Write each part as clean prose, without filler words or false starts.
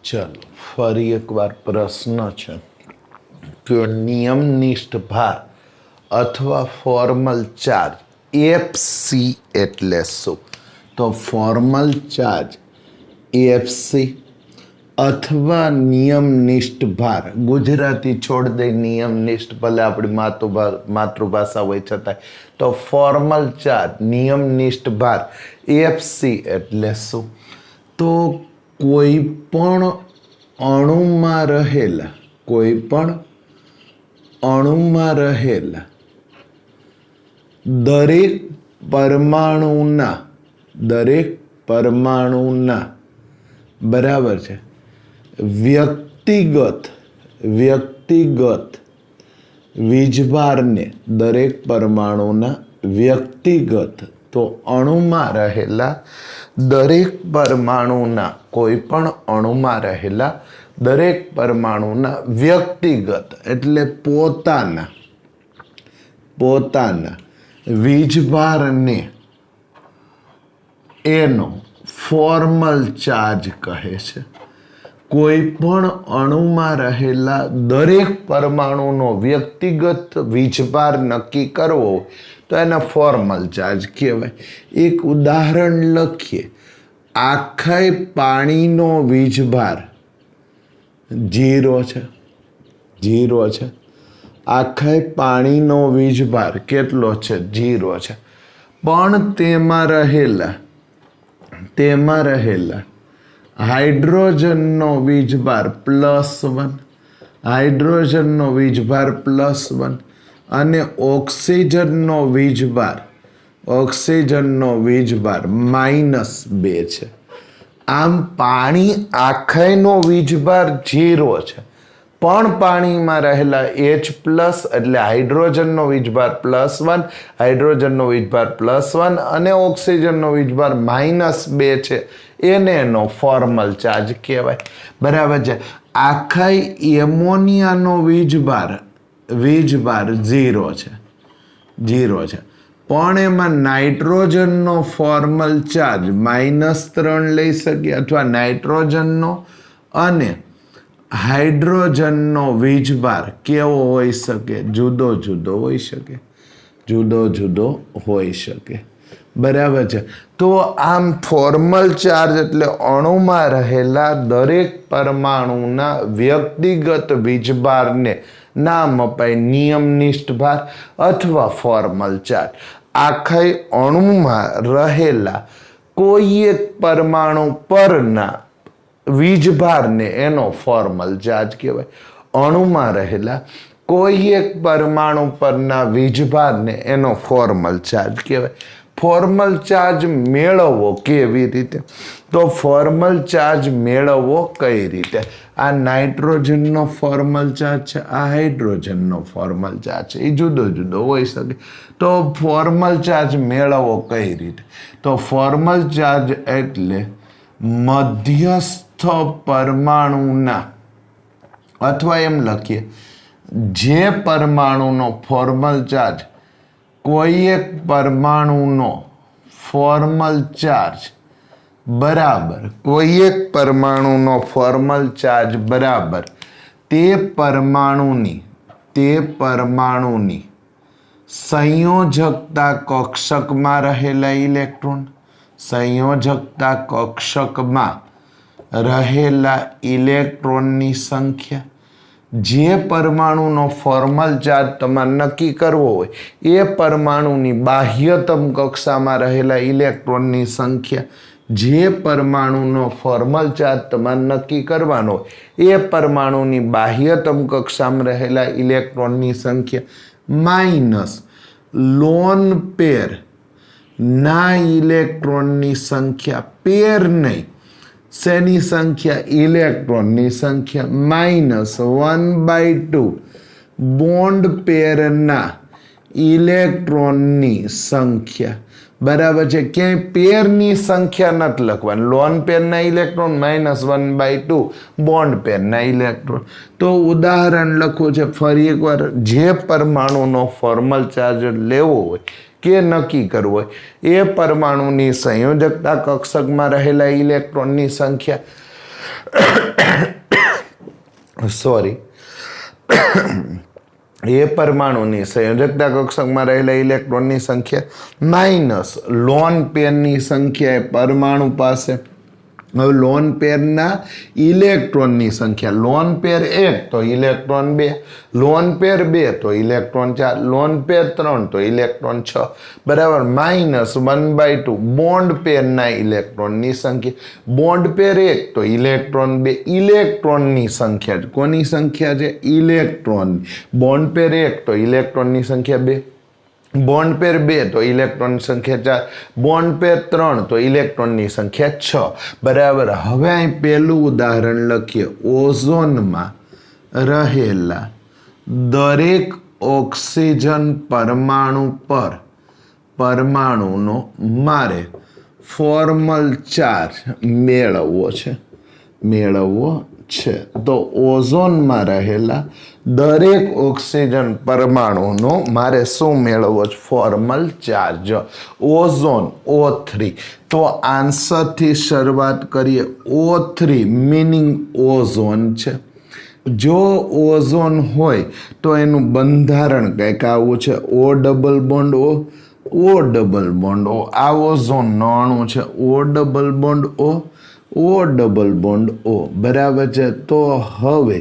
चलो फरी एक बार प्रश्न है कि नियमनिष्ठ भार अथवा फॉर्मल चार्ज एफसी एटले शू। तो फॉर्मल चार्ज एफसी अथवा नियमनिष्ठ भार गुजराती छोड़ दे नियमनिष्ठ भले अपनी मातृभाषा हो छतांय तो फॉर्मल चार्ज नियमनिष्ठ भार एफसी एटले शू। तो कोईपण अणुमां रहेला दरेक परमाणुना बराबर है व्यक्तिगत वीजभार ने दरेक परमाणुना व्यक्तिगत तो अणुमां रहेला दरेक परमाणुना कोईपण अणुमां रहेला दरेक परमाणुना व्यक्तिगत एटले पोताना वीजभारने एनो फॉर्मल चार्ज कहे छे। कोईपण अणुमां रहेला दरेक परमाणुनो व्यक्तिगत वीजभार नक्की करवो तो एने फॉर्मल चार्ज कहेवाय। एक उदाहरण लखीए, आखाय पाणीनो वीजभार 0 छे। आखाय पाणीनो वीजभार केटलो छे? 0 छे। पण तेमां रहेला हाइड्रोजननो वीजभार +1, हाइड्रोजननो वीजभार +1 अने ऑक्सीजननो वीजभार -2 छे। आम पाणी आखायनो वीजभार 0 छे पण पाणीमां रहेला H+ एटले हाइड्रोजननो वीजभार +1, हाइड्रोजननो वीजभार +1 अने ऑक्सीजननो वीजभार -2 छे। एनो फॉर्मल चार्ज कहेवाय। बराबर छे। आखाय एमोनियानो वीजभार 0 छे पण एमां नाइट्रोजननो फॉर्मल चार्ज -3 लई शकीए अथवा नाइट्रोजननो अने हाइड्रोजननो वीजभार केवो होई शके? जुदो जुदो होई शके। बराबर है। तो आम फॉर्मल चार्ज एटले अणुमां रहेला दरेक परमाणुना व्यक्तिगत वीजभार ने नाम अपाय नियमनिष्ठ भार अथवा फॉर्मल चार्ज। आखाय अणुमां रहेला कोई एक परमाणु परना वीजभार ने एनो फॉर्मल चार्ज कहेवाय। अणुमां रहेला कोई एक परमाणु परना वीजभार ने एनो फॉर्मल चार्ज कहेवाय। फॉर्मल चार्ज मेळववो केवी रीते? तो फॉर्मल चार्ज मेळववो कई रीते? आ नाइट्रोजननो फॉर्मल चार्ज छे, आ हाइड्रोजननो फॉर्मल चार्ज छे, ए जुदो जुदो होई शके। तो फॉर्मल चार्ज मेळववो कई रीते? तो फॉर्मल चार्ज एटले मध्यस्थ परमाणुना अथवा एम लखीए जे परमाणुनो फॉर्मल चार्ज कोई एक परमाणुनो फॉर्मल चार्ज बराबर कोई एक परमाणुनो फॉर्मल चार्ज बराबर ते परमाणुनी संयोजकता कक्षक में रहेला इलेक्ट्रॉन, संयोजकता कक्षक में रहेला इलेक्ट्रॉननी संख्या। जे परमाणुनो फॉर्मल चार्ज तमारे नक्की करवो होय ए परमाणुनी बाह्यतम कक्षा में रहेला इलेक्ट्रॉननी संख्या। जे परमाणुनो फॉर्मल चार्ज तमारे नक्की करवानो होय ए परमाणुनी बाह्यतम कक्षा में रहेला इलेक्ट्रॉननी संख्या माइनस लोन पेर ना इलेक्ट्रॉननी संख्या, पेर नहीं सेनी संख्या इलेक्ट्रॉननी संख्या -1/2 बॉन्ड पेरना इलेक्ट्रॉननी संख्या। बराबर है। क्या पेरनी संख्या नत लखवानी। लोन पेरना इलेक्ट्रॉन -1/2 बॉन्ड पेरना इलेक्ट्रॉन। तो उदाहरण लखो छे फरी एक बार, जे परमाणुनो फॉर्मल चार्ज लेवो होय के नक्की करवो होय ए परमाणुनी संयोजकता कक्षक में रहेला इलेक्ट्रॉननी संख्या સોરી, એ પરમાણુની સંયોજકતા કક્ષકમાં રહેલા ઇલેક્ટ્રોનની સંખ્યા માઇનસ લોન પેરની સંખ્યા એ પરમાણુ પાસે. હવે લોન પેરના ઇલેક્ટ્રોનની સંખ્યા, લોન પેર 1 તો ઇલેક્ટ્રોન 2, લોન પેર 2 તો ઇલેક્ટ્રોન 4, લોન પેર 3 તો ઇલેક્ટ્રોન 6, બરાબર. માઇનસ 1/2 બોન્ડ પેરના ઇલેક્ટ્રોનની સંખ્યા, બોન્ડ પેર 1 તો ઇલેક્ટ્રોન 2, ઇલેક્ટ્રોનની સંખ્યા, કોની સંખ્યા છે? ઇલેક્ટ્રોન. બોન્ડ પેર 1 તો ઇલેક્ટ્રોનની સંખ્યા 2, બોન્ડ પેર 2 તો ઇલેક્ટ્રોનની સંખ્યા 4, બોન્ડ પેર 3 તો ઇલેક્ટ્રોનની સંખ્યા 6, બરાબર. હવે અહીં પહેલું ઉદાહરણ લખીએ. ઓઝોનમાં રહેલા દરેક ઓક્સિજન પરમાણુ પર પરમાણુનો મારે ફોર્મલ ચાર્જ મેળવવો છે. તો ઓઝોનમાં રહેલા દરેક ઓક્સિજન પરમાણુનો મારે શું મેળવવો છે? Formal charge. Ozone O3. તો આન્સરથી શરૂઆત કરીએ. O3 મિનિંગ ઓઝોન છે. જો ઓઝોન હોય તો એનું બંધારણ કંઈક આવું છે. O double bond O double bond O. આ ઓઝોનનો અણુ છે. O double bond O double bond O, બરાબર છે. તો હવે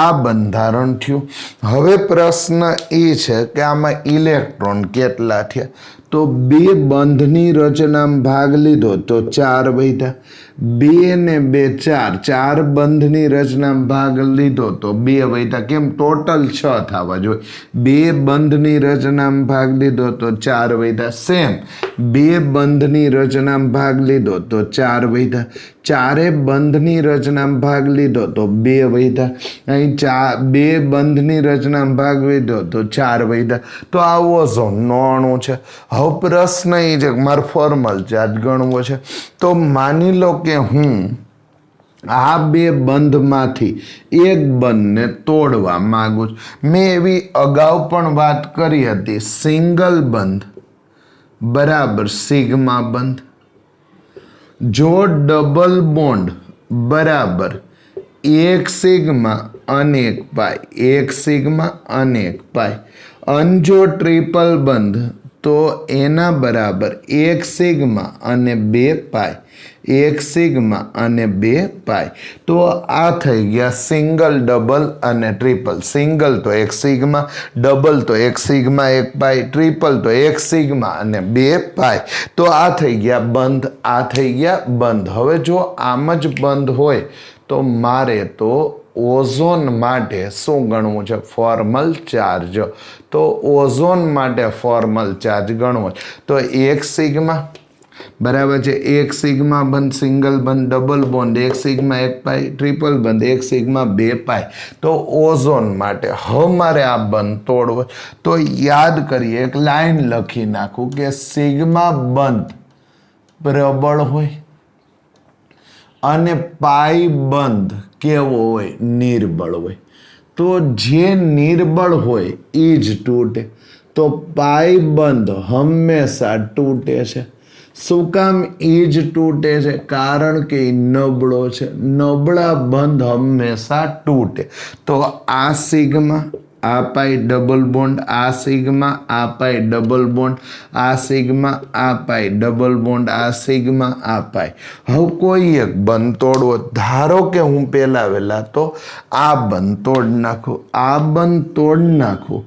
આ બંધારણ થયું. હવે પ્રશ્ન એ છે કે આમાં ઇલેક્ટ્રોન કેટલા થયા? તો 2 બંધની રચનામાં ભાગ લીધો તો 4 વધ્યા. 2 ને 2 4, 4 બંધની રચનામાં ભાગ લીધો તો 2 વધ્યા. કેમ? ટોટલ 6 થવા જોઈએ. 2 બંધની રચનામાં ભાગ લીધો તો 4 વધ્યા. સેમ 2 બંધની રચનામાં ભાગ લીધો તો 4 વધ્યા. 4 બંધની રચનામાં ભાગ લીધો તો 2 વધ્યા. અહીં 2 બંધની રચનામાં ભાગ લીધો તો 4 વધ્યા. તો આ ઓઝોનનો અણુ છે. હવે પ્રશ્ન એ છે કે મારે ફોર્મલ ચાર્જ ગણવો છે. તો માની લો કે હું આ 2 બંધમાંથી એક બંધને તોડવા માંગુ છું. મેં એવી અગાઉ પણ વાત કરી હતી. સિંગલ બંધ બરાબર સિગ્મા બંધ. જો ડબલ બોન્ડ બરાબર 1 સિગ્મા અને 1 પાઈ, 1 સિગ્મા અને 1 પાઈ. અને જો ટ્રિપલ બંધ તો એના બરાબર 1 સિગ્મા અને 2 પાઈ, 1 સિગ્મા અને 2 પાઈ. તો આ થઈ ગયા સિંગલ, ડબલ અને ટ્રિપલ. સિંગલ તો 1 સિગ્મા, ડબલ તો 1 સિગ્મા 1 પાઈ, ટ્રિપલ તો 1 સિગ્મા અને 2 પાઈ. તો આ થઈ ગયા બંધ, આ થઈ ગયા બંધ. હવે જો આમ જ બંધ હોય તો મારે તો ઓઝોન માટે શું ગણવું છે? Formal charge. તો ઓઝોન માટે ફોર્મલ ચાર્જ ગણવો છે. તો 1 સિગ્મા બરાબર છે, 1 સિગ્મા બંધ સિંગલ બંધ, ડબલ બોન્ડ 1 સિગ્મા 1 પાઈ, ટ્રિપલ બંધ 1 સિગ્મા 2 પાઈ. તો ઓઝોન માટે હવે મારે આ બંધ તોડવો. તો યાદ કરીએ, એક લાઈન લખી નાખું કે સિગ્મા બંધ પ્રબળ હોય અને પાઈ બંધ કેવો હોય? નિર્બળ હોય. તો જે નિર્બળ હોય એ જ તૂટે. તો પાઈ બંધ હંમેશા તૂટે છે. શું કામ એ જ તૂટે છે? કારણ કે એ નબળો છે. નબળા બંધ હંમેશા તૂટે. તો આ સિગ્મા, આ પાઈ ડબલ બોન્ડ, આ સિગ્મા, આ પાઈ ડબલ બોન્ડ, આ સિગ્મા, આ પાઈ ડબલ બોન્ડ, આ સિગ્મા, આ પાઈ. હવે કોઈ એક બંધ તોડવો. ધારો કે હું વહેલા તો આ બંધ તોડ નાખું, આ બંધ તોડ નાખું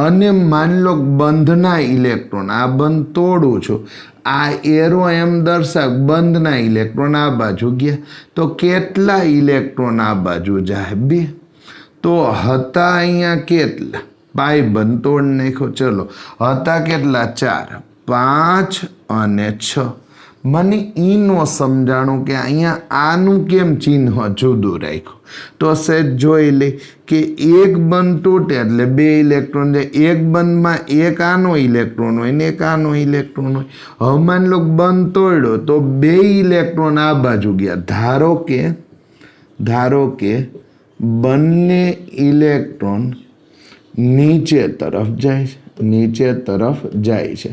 અને માની લો બંધના ઇલેક્ટ્રોન, આ બંધ તોડું છું. આ એરો એમ દર્શાવ બંધના ઇલેક્ટ્રોન આ બાજુ ગયા. તો કેટલા ઇલેક્ટ્રોન આ બાજુ જાય? 2. તો હતા અહીંયા કેટલા? પાઈ બંધ તોડ નાખ્યો. ચલો, હતા કેટલા? 4, 5 અને 6. મને ઈ નો સમજાણું કે અહીંયા આનું કેમ ચિહ્ન જુદું રાખ્યું. તો સહેજ જોઈ લે કે એક બંધ તૂટે એટલે 2 ઇલેક્ટ્રોન જાય. એક બંધમાં એક આનો ઇલેક્ટ્રોન હોય ને એક આનો ઇલેક્ટ્રોન હોય. હવે માની લો બંધ તોડ્યો તો 2 ઇલેક્ટ્રોન આ બાજુ ગયા. ધારો કે બંને ઇલેક્ટ્રોન નીચે તરફ જાય છે. નીચે તરફ જાય છે.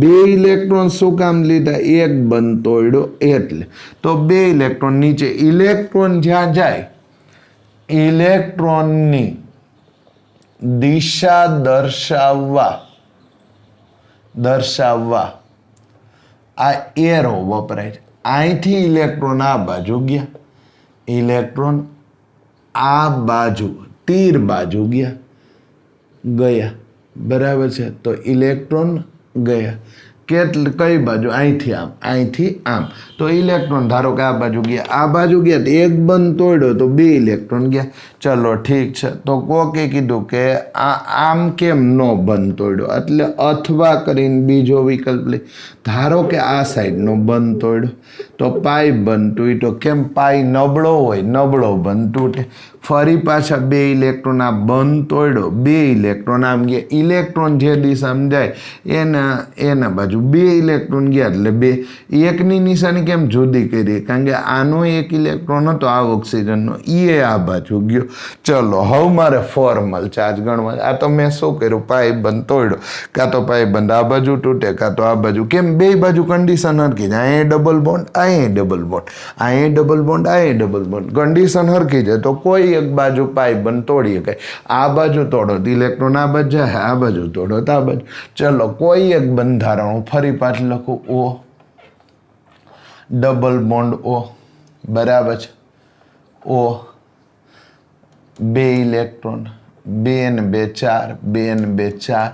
2 ઇલેક્ટ્રોન શું કામ લીધા? એક બંધ તોડ્યો એટલે. તો 2 ઇલેક્ટ્રોન નીચે. ઇલેક્ટ્રોન જ્યાં જાય ઇલેક્ટ્રોનની દિશા દર્શાવવા આ એરો વપરાય છે. અહીંથી ઇલેક્ટ્રોન આ બાજુ ગયા, ઇલેક્ટ્રોન આ બાજુ તીર બાજુ ગયા. બરાબર છે. તો ઇલેક્ટ્રોન ગયા કઈ બાજુ? અહીંથી આમ. તો ઇલેક્ટ્રોન ધારો કે આ બાજુ ગયા તો એક બંધ તોડ્યો તો 2 ઇલેક્ટ્રોન ગયા. ચલો ઠીક છે. તો કોકે કીધું કે આમ કેમ નો બંધ તોડ્યો, એટલે અથવા કરીને બીજો વિકલ્પ લઈ. ધારો કે આ સાઈડનો બંધ તોડ્યો તો પાઈ બંધ તૂટ્યો. કેમ? પાઈ નબળો હોય, નબળો બંધ તૂટે. ફરી પાછા 2 ઇલેક્ટ્રોન આ બંધ તોડ્યો, 2 ઇલેક્ટ્રોન આમ ગયા. ઇલેક્ટ્રોન જે દિશામાં જાય એના બાજુ 2 ઇલેક્ટ્રોન ગયા એટલે 2. એકની નિશાની કેમ જુદી કરી? કારણ કે આનો એક ઇલેક્ટ્રોન હતો આ ઓક્સિજનનો, એ આ બાજુ ગયો. ચલો હવે મારે ફોર્મલ ચાર્જ ગણવા. આ તો મેં શું કર્યું? પાઈ બંધ તોડ્યો, કાં તો પાઈ બંધ આ બાજુ તૂટે કાં તો આ બાજુ. કેમ? 2 બાજુ કન્ડિશન હરખી જાય. અહીંયા ડબલ બોન્ડ, અહીંયા ડબલ બોન્ડ, અહીંયા ડબલ બોન્ડ, અહીંયા ડબલ બોન્ડ. કન્ડિશન હરખી જાય તો કોઈ એક બાજુ પાઈ બંધ તોડી શકાય. આ બાજુ તોડો તો ઇલેક્ટ્રોન આ બાજુ જાય, આ બાજુ તોડો તો આ બાજુ. ચલો કોઈ એક બંધારણ ફરી પાછું લખું. O double bond O. બરાબર છે. O 2 ઇલેક્ટ્રોન, 2 ને 2 4, 2 ને 2 4.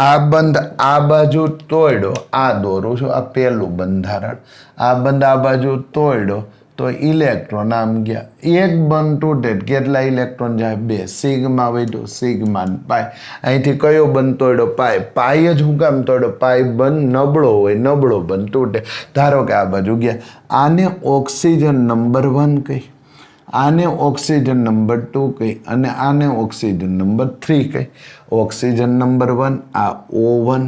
આ બંધ આ બાજુ તોડ્યો, આ દોરું છું, આ પહેલું બંધારણ. આ બંધ આ બાજુ તોડ્યો તો ઇલેક્ટ્રોન આમ ગયા. એક બંધ તૂટે કેટલા ઇલેક્ટ્રોન જાય? 2. સિગ્મા વધ્યો, સિગ્મા પાઈ. અહીંથી કયો બંધ તોડ્યો? પાઈ. પાઈ જ હું કામ તોડ્યો? પાઈ બંધ નબળો હોય, નબળો બંધ તૂટે. ધારો કે આ બાજુ ગયા. આને ઓક્સિજન નંબર 1 કહી, આને ઓક્સિજન નંબર 2 કહી, અને આને ઓક્સિજન નંબર 3 કહી. ઓક્સિજન નંબર 1 આ O1,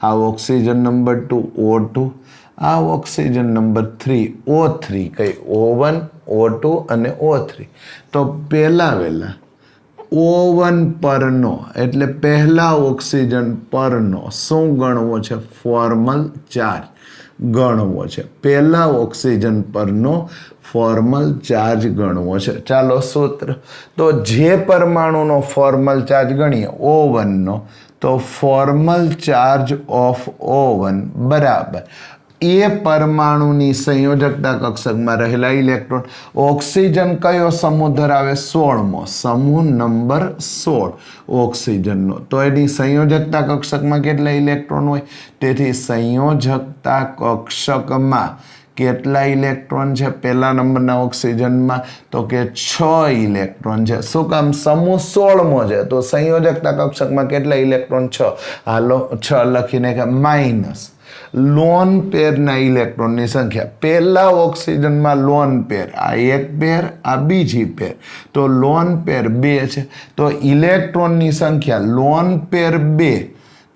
આ ઓક્સિજન નંબર 2 O2, આ ઓક્સિજન નંબર 3 O3 કઈ. O1, O2 અને O3. તો વહેલા O1 પરનો એટલે પહેલા ઓક્સિજન પરનો શું ગણવો છે? ફોર્મલ ચાર્જ ગણવો છે. પહેલા ઓક્સિજન પરનો ફોર્મલ ચાર્જ ગણવો છે. ચાલો સૂત્ર. તો જે પરમાણુનો ફોર્મલ ચાર્જ ગણીએ O1 નો, તો ફોર્મલ ચાર્જ ઓફ O1 બરાબર એ પરમાણુની સંયોજકતા કક્ષકમાં રહેલા ઇલેક્ટ્રોન. ઓક્સિજન કયો સમૂહ ધરાવે? 16મો સમૂહ, નંબર 16 ઓક્સિજનનો. તો એની સંયોજકતા કક્ષકમાં કેટલા ઇલેક્ટ્રોન હોય? તેથી સંયોજકતા કક્ષકમાં કેટલા ઇલેક્ટ્રોન છે પહેલા નંબરના ઓક્સિજનમાં? તો કે 6 ઇલેક્ટ્રોન છે. શું કામ? સમૂહ 16મો છે તો સંયોજકતા કક્ષકમાં કેટલા ઇલેક્ટ્રોન? 6. હાલો 6 લખીને કે માઇનસ લોન પેરના ઇલેક્ટ્રોનની સંખ્યા. પહેલા ઓક્સિજનમાં લોન પેર આ એક પેર, આ બીજી પેર, તો લોન પેર 2 છે. તો ઇલેક્ટ્રોનની સંખ્યા લોન પેર 2,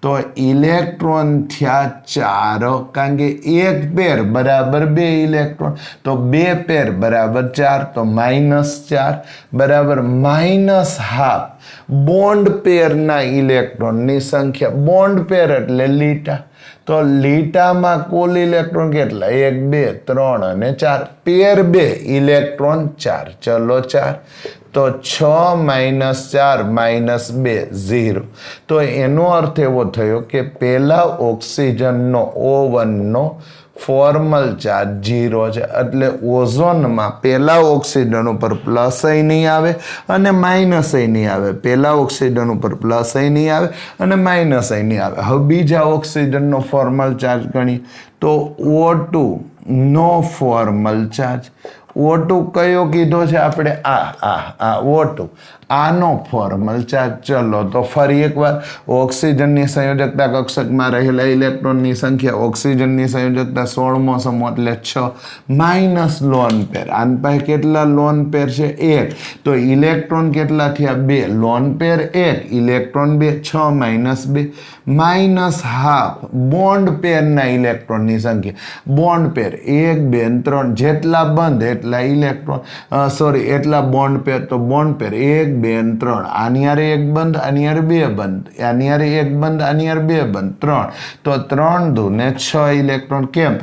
તો ઇલેક્ટ્રોન થયા 4. કારણ કે એક પેર બરાબર 2 ઇલેક્ટ્રોન, તો 2 પેર બરાબર 4, તો -4 બરાબર -½ બોન્ડ પેરના ઇલેક્ટ્રોનની સંખ્યા. બોન્ડ પેર એટલે લીટા, તો લીટામાં કુલ ઇલેક્ટ્રોન કેટલા? 1, 2, 3 અને 4. પેર 2 ઇલેક્ટ્રોન 4. ચલો 4. તો 6 - 4 - 2 0. તો એનો અર્થ એવો થયો કે પહેલા ઓક્સિજનનો O1 નો ફોર્મલ ચાર્જ 0 છે. એટલે ઓઝોનમાં પહેલા ઓક્સિજન ઉપર પ્લસ નહીં આવે અને માઇનસ નહીં આવે. પહેલા ઓક્સિજન ઉપર પ્લસ નહીં આવે અને માઇનસ નહીં આવે. હવે બીજા ઓક્સિજનનો ફોર્મલ ચાર્જ ગણીએ તો O2 નો ફોર્મલ ચાર્જ. O2 કયો કીધો છે આપણે? આ O2, આનો ફોર્મલ ચાર્જ. ચલો તો ફરી એકવાર ઓક્સિજનની સંયોજકતા કક્ષકમાં રહેલા ઇલેક્ટ્રોનની સંખ્યા. ઓક્સિજનની સંયોજકતા 16મો સમૂહ એટલે 6 માઇનસ લોન પેર. આની પાસે કેટલા લોન પેર છે? 1. તો ઇલેક્ટ્રોન કેટલા થયા? 2. લોન પેર 1, ઇલેક્ટ્રોન 2, 6 - 2 -½ બોન્ડ પેરના ઇલેક્ટ્રોનની સંખ્યા. બોન્ડ પેર 1, 2 અને 3 જેટલા બંધ एटला इलेक्ट्रॉन सॉरी एटला बॉन्ड पेर तो बॉन्ड पेर 1 2 અને 3 આની હારે એક બંધ આની હારે બે બંધ આની હારે એક બંધ આની હારે બે બંધ 3 તો 3 2 ને 6 ઇલેક્ટ્રોન કેમ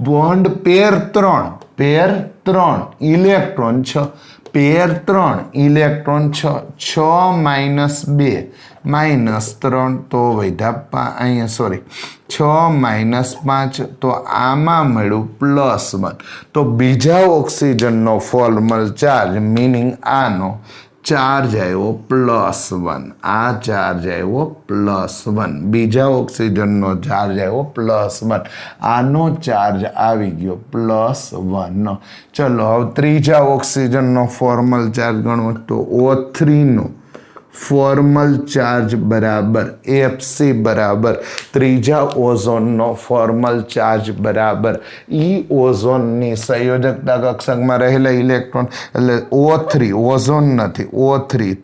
બોન્ડ પેર 3 ઇલેક્ટ્રોન 6 પેર 3 ઇલેક્ટ્રોન 6 માઇનસ 2 માઇનસ 3 તો વધ્યા અહીંયા સોરી 6 માઇનસ 5 તો આમાં મળ્યું +1 તો બીજા ઓક્સિજનનો ફોર્મલ ચાર્જ મીનિંગ આનો ચાર્જ આવ્યો +1 આ ચાર્જ આવ્યો +1 બીજા ઓક્સિજનનો ચાર્જ આવ્યો +1 આનો ચાર્જ આવી ગયો +1 ચલો હવે ત્રીજા ઓક્સિજનનો ફોર્મલ ચાર્જ ગણવો તો O3 નો ફોર્મલ ચાર્જ બરાબર FC બરાબર ત્રીજા ઓઝોનનો ફોર્મલ ચાર્જ બરાબર ઈ ઓઝોનની સંયોજકતા કક્ષકમાં રહેલા ઇલેક્ટ્રોન એટલે O3 ઓઝોન નથી O3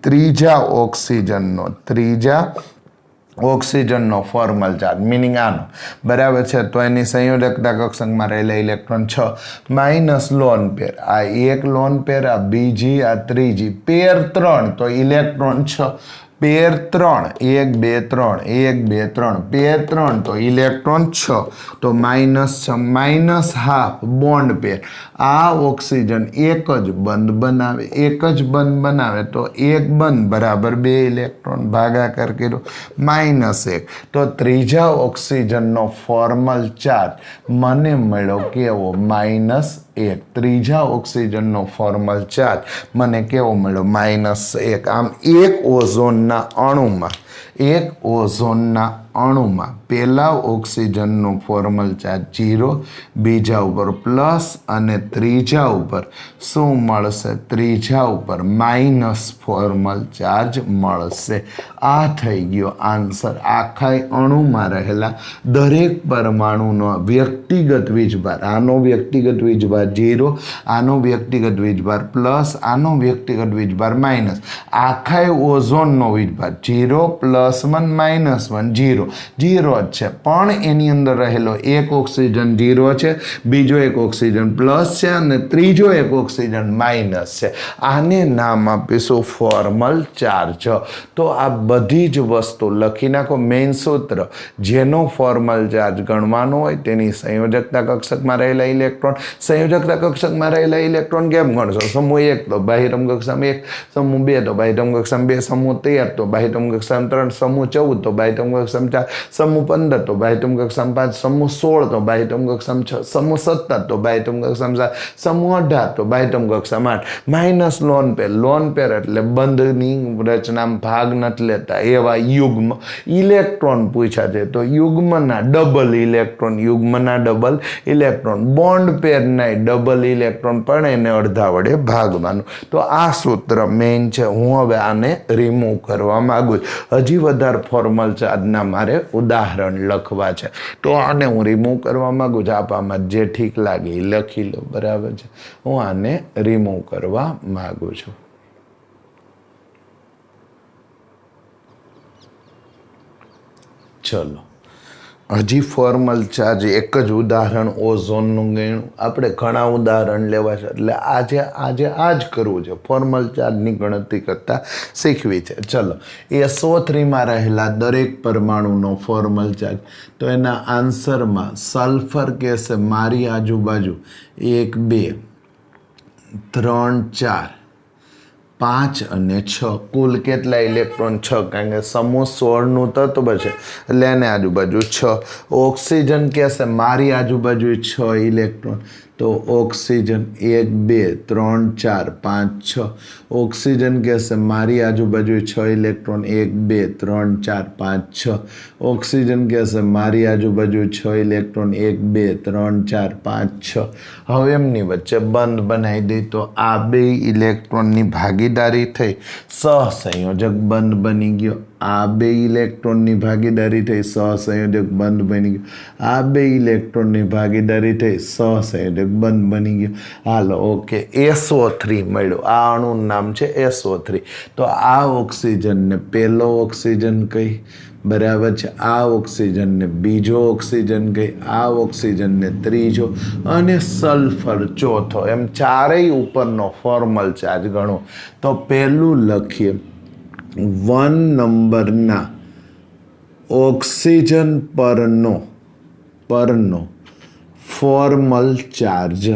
ત્રીજા ઓક્સિજનનો ફોર્મલ ચાર્જ મીનિંગ આનો બરાબર છે તો એની સંયોજકતા કક્ષકમાં રહેલા ઇલેક્ટ્રોન 6 માઇનસ લોન પેર આ એક લોન પેર આ બીજી આ ત્રીજી પેર 3 તો ઇલેક્ટ્રોન 6 પેર 3 1 2 3 1 2 3 પેર 3 તો ઇલેક્ટ્રોન 6 તો -6 માઇનસ હાફ બોન્ડ પેર આ ઓક્સિજન એક જ બંધ બનાવે તો એક બંધ બરાબર 2 ઇલેક્ટ્રોન ભાગાકાર કર્યો -1 તો ત્રીજા ઓક્સિજનનો ફોર્મલ ચાર્જ મને મળ્યો કેવો -1 ત્રીજા ઓક્સિજનનો ફોર્મલ ચાર્જ મને કેવો મળ્યો -1 આમ એક ઓઝોનના અણુમાં પહેલા ઓક્સિજનનો ફોર્મલ ચાર્જ 0 બીજા ઉપર પ્લસ અને ત્રીજા ઉપર શું મળશે ત્રીજા ઉપર માઇનસ ફોર્મલ ચાર્જ મળશે આ થઈ ગયો આન્સર આખા અણુમાં રહેલા દરેક પરમાણુનો વ્યક્તિગત વીજભાર આનો વ્યક્તિગત વીજભાર 0 આનો વ્યક્તિગત વીજભાર પ્લસ આનો વ્યક્તિગત વીજભાર માઇનસ આખા ઓઝોનનો વીજભાર 0 +1 -1 0 જ છે પણ એની અંદર રહેલો એક ઓક્સિજન 0 છે બીજો એક ઓક્સિજન પ્લસ છે અને ત્રીજો એક ઓક્સિજન માઇનસ છે આને નામ આપીશું ફોર્મલ ચાર્જ તો આ બધી જ વસ્તુ લખી નાખો મેઇન સૂત્ર જેનો ફોર્મલ ચાર્જ ગણવાનો હોય તેની સંયોજકતા કક્ષકમાં રહેલા ઇલેક્ટ્રોન સંયોજકતા કક્ષકમાં રહેલા ઇલેક્ટ્રોન કેમ ગણશો સમૂહ 1 તો બાહ્યતમ કક્ષામાં 1 સમૂહ 2 તો બાહ્યતમ કક્ષામાં 2 સમૂહ 13 તો બાહ્યતમ કક્ષામાં 3 સમૂહ 14 તો બાહ્યતમ કક્ષામાં 4 સમૂહ 15 તો બાહ્યતમ કક્ષામાં 5 સમૂહ 16 તો બાહ્યતમ કક્ષામાં 6 સમૂહ 17 તો બાહ્યતમ કક્ષામાં 7 સમૂહ 18 તો બાહ્યતમ કક્ષામાં 8 માઇનસ લોન પેર એટલે બંધની રચનામાં ભાગ નથી લેતા એવા યુગ્મ ઇલેક્ટ્રોન પૂછ્યા છે તો યુગ્મના ડબલ ઇલેક્ટ્રોન બોન્ડ પેરના ડબલ ઇલેક્ટ્રોન પણ એને અડધા વડે ભાગવાનું તો આ સૂત્ર મેઇન છે હું હવે આને રિમૂવ કરવા માંગુ છું હજી વધારે ફોર્મલ ચાર્જના મારે ઉદાહરણ લખવા છે તો આને હું રિમૂવ કરવા માંગુ છું આપામાં જે ઠીક લાગે એ લખી લો બરાબર છે હું આને રિમૂવ કરવા માંગુ છું ચલો હજી ફોર્મલ ચાર્જ એક જ ઉદાહરણ ઓઝોનનું ગણ્યું આપણે ઘણા ઉદાહરણ લેવા છે એટલે આજે આ જ કરવું છે ફોર્મલ ચાર્જની ગણતરી કરતાં શીખવી છે ચલો SO3માં રહેલા દરેક પરમાણુનો ફોર્મલ ચાર્જ તો એના આન્સરમાં સલ્ફર કહેશે મારી આજુબાજુ 1 2 3 4 5 અને 6 કુલ કેટલા ઇલેક્ટ્રોન 6 કારણ કે સમૂહ 16નું તત્વ છે એટલે એને આજુબાજુ 6 ઓક્સિજન કહેશે મારી આજુબાજુ 6 ઇલેક્ટ્રોન તો ઓક્સિજન 1 2 3 4 5 6 ઓક્સિજન કહેશે મારી આજુબાજુ 6 ઇલેક્ટ્રોન 1 2 3 4 5 6 ઓક્સિજન કહેશે મારી આજુબાજુ 6 ઇલેક્ટ્રોન 1 2 3 4 5 6 હવે એમની વચ્ચે બંધ બનાવી દઈ તો આ બે ઇલેક્ટ્રોનની ભાગીદારી થઈ સહસંયોજક બંધ બની ગયો આ બે ઇલેક્ટ્રોનની ભાગીદારી થઈ સહસંયોજક બંધ બની ગયો આ બે ઇલેક્ટ્રોનની ભાગીદારી થઈ સહસંયોજક બંધ બની ગયો હાલો ઓકે SO3 મળ્યું આ અણુનું નામ છે SO3 તો આ ઓક્સિજનને પહેલો ઓક્સિજન કહી बराबर है। आ ऑक्सीजन ने बीजो ऑक्सीजन गई, आ ऑक्सीजन ने त्रीजो अने सल्फर चौथो, एम चारेय उपरनो फॉर्मल चार्ज गणो। तो पहलू लखीए 1 नंबरना ऑक्सीजन परनो फॉर्मल चार्ज,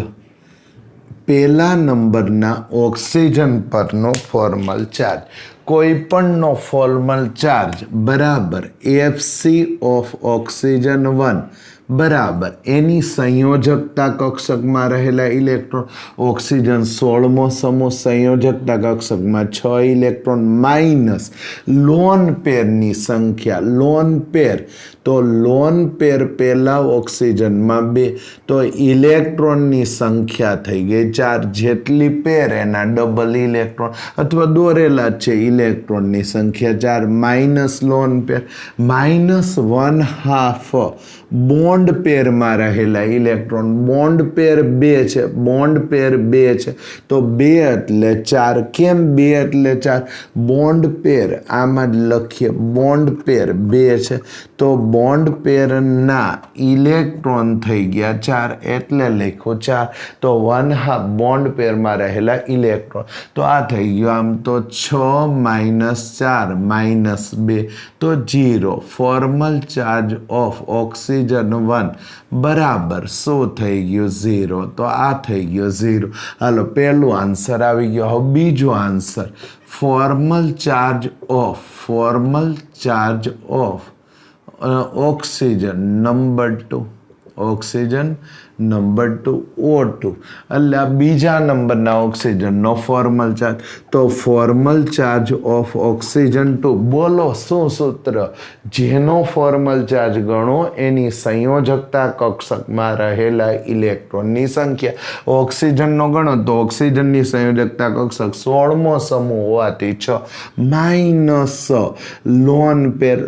पहला नंबरना ऑक्सीजन परनो फॉर्मल चार्ज, कोईपणनो फॉर्मल चार्ज बराबर FC ऑफ ऑक्सीजन 1 बराबर एनी संयोजकता कक्षक में रहेला इलेक्ट्रॉन, ऑक्सीजन 16मो समूह संयोजकता कक्षक में 6 इलेक्ट्रॉन माइनस लोन पेर नी संख्या, लोन पेर तो लोन पेर पहला ऑक्सीजन में 2 तो इलेक्ट्रॉन नी संख्या थई गई 4, जेटली पेर एना डबल इलेक्ट्रॉन अथवा दोरेला छे इलेक्ट्रॉन नी संख्या 4 माइनस लोन पेर माइनस 1/2 बॉन्ड पेर में रहेला इलेक्ट्रॉन, बॉन्ड पेर 2 छे, बॉन्ड पेर 2 छे तो 2 एटले 4, केम 2 एटले 4 बॉन्ड पेर आम लखीए बॉन्ड पेर 2 छे तो बॉन्ड पेर ना इलेक्ट्रॉन थई गया 4 एटले लख्यो 4 तो 1/2 बॉन्ड पेर में रहेला इलेक्ट्रॉन। तो आ थई गयो आम तो 6 माइनस 4 माइनस 2 तो 0 फॉर्मल चार्ज ऑफ ऑक्सीजन 1 बराबर शो थई गयो 0। तो आ थई गयो 0। हालो पहलू आंसर आवी गयो। हवे बीजो answer formal charge of oxygen number 2, oxygen number 2 O2 એટલે બીજા નંબરના ઓક્સિજનનો ફોર્મલ ચાર્જ। તો ફોર્મલ ચાર્જ ઓફ ઓક્સિજન 2 બોલો શું સૂત્ર? જેનો ફોર્મલ ચાર્જ ગણો એની સંયોજકતા કક્ષકમાં રહેલા ઇલેક્ટ્રોનની સંખ્યા। ઓક્સિજનનો ગણો તો ઓક્સિજનની સંયોજકતા કક્ષક 16મો સમૂહ હોવાથી 6 માઇનસ લોન પેર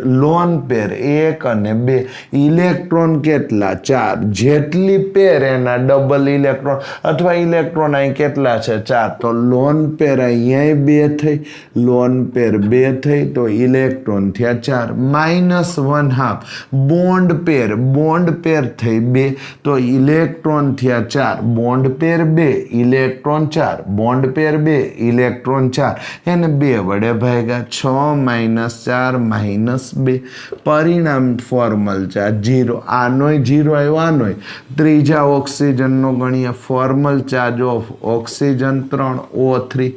1 અને 2 ઇલેક્ટ્રોન કેટલા 4 જેટલી पेर एना डबल इलेक्ट्रॉन अथवा इलेक्ट्रॉन अहीं केटला छे 4 तो लोन पेर अहीं 2 थई, लोन पेर 2 थई तो इलेक्ट्रॉन थया 4 माइनस 1/2 बॉन्ड पेर थई 2 तो इलेक्ट्रॉन थया 4 बॉन्ड पेर 2 इलेक्ट्रॉन 4 बॉन्ड पेर 2 इलेक्ट्रॉन 4 एने 2 वडे भाग्या 6 माइनस 4 माइनस 2 परिणाम फॉर्मल चार्ज 0। आनोय 0 आव्यो आनोय। त्रीजा ऑक्सीजन नो गणीए formal charge of oxygen 3 O3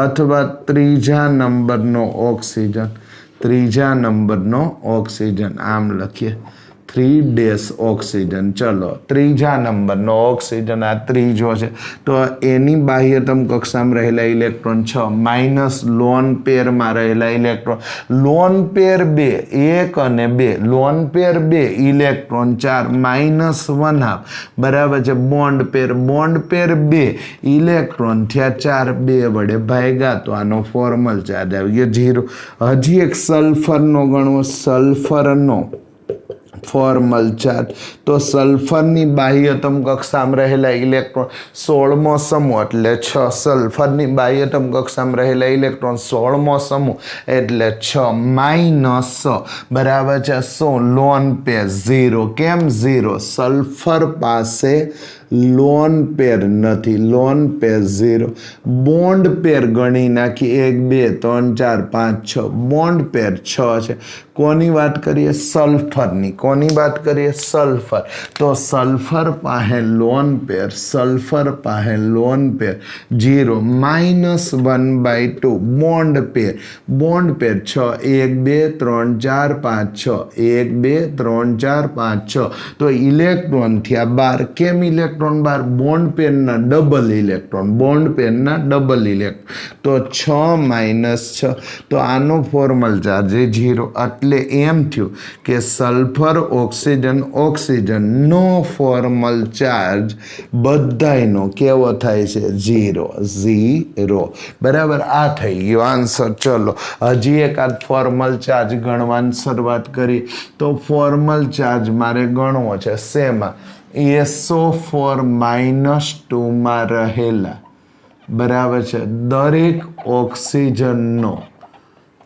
अथवा त्रीजा नंबर नो ऑक्सीजन आम लखीए 3 ऑक्सीजन। चलो त्रीजा नंबर नो ऑक्सीजन आ त्रीजो है तो एनी बाह्यतम कक्षा में रहेला इलेक्ट्रॉन 6 माइनस लोन पेर में रहेला इलेक्ट्रॉन लोन पेर 2 1 અને 2 लोन पेर 2 इलेक्ट्रॉन 4 माइनस 1/2 बराबर है बॉन्ड पेर 2 इलेक्ट्रॉन थया 4 2 वडे भाग्या तो आनो फॉर्मल चार्ज आवी गयो 0। हजी एक सल्फर नो गणो सल्फर नो फॉर्मल चार्ज तो सल्फर नी बाह्यतम कक्षा में रहेला इलेक्ट्रॉन 16मो समूह एटले 6 सल्फर नी बाह्यतम कक्षा में रहेला इलेक्ट्रॉन 16मो समूह एटले 6 माइनस बराबर है 100 लोन पेर 0 केम 0 सल्फर पासे लोन पेर नहीं लोन पेर 0 बॉन्ड पेर गणी नाखी 1 2 3 4 5 6 बॉन्ड पेर 6 है। कोनी बात करिए सल्फर नी कोनी बात करिए सल्फर तो सल्फर पाहे लोन पेर सल्फर पाहे लोन पेर 0 माइनस 1/2 बॉन्ड पेर 6 1 2 3 4 5 6 1 2 3 4 5 6 तो इलेक्ट्रॉन थया 12 केम इलेक्ट्रॉन 12 बॉन्ड पेर ना डबल इलेक्ट्रॉन तो 6 माइनस 6 तो आनो फॉर्मल चार्ज 0 એટલે એમ થયું કે સલ્ફર ઓક્સિજન નો ફોર્મલ ચાર્જ બધાયનો કેવો થાય છે 0 બરાબર। આ થઈ ગયો આન્સર। ચલો હજી એક આ ફોર્મલ ચાર્જ ગણવાની શરૂઆત કરી તો ફોર્મલ ચાર્જ મારે ગણવો છે શેમાં SO4 -2 માં રહેલા बराबर है दरेक ऑक्सीजन नो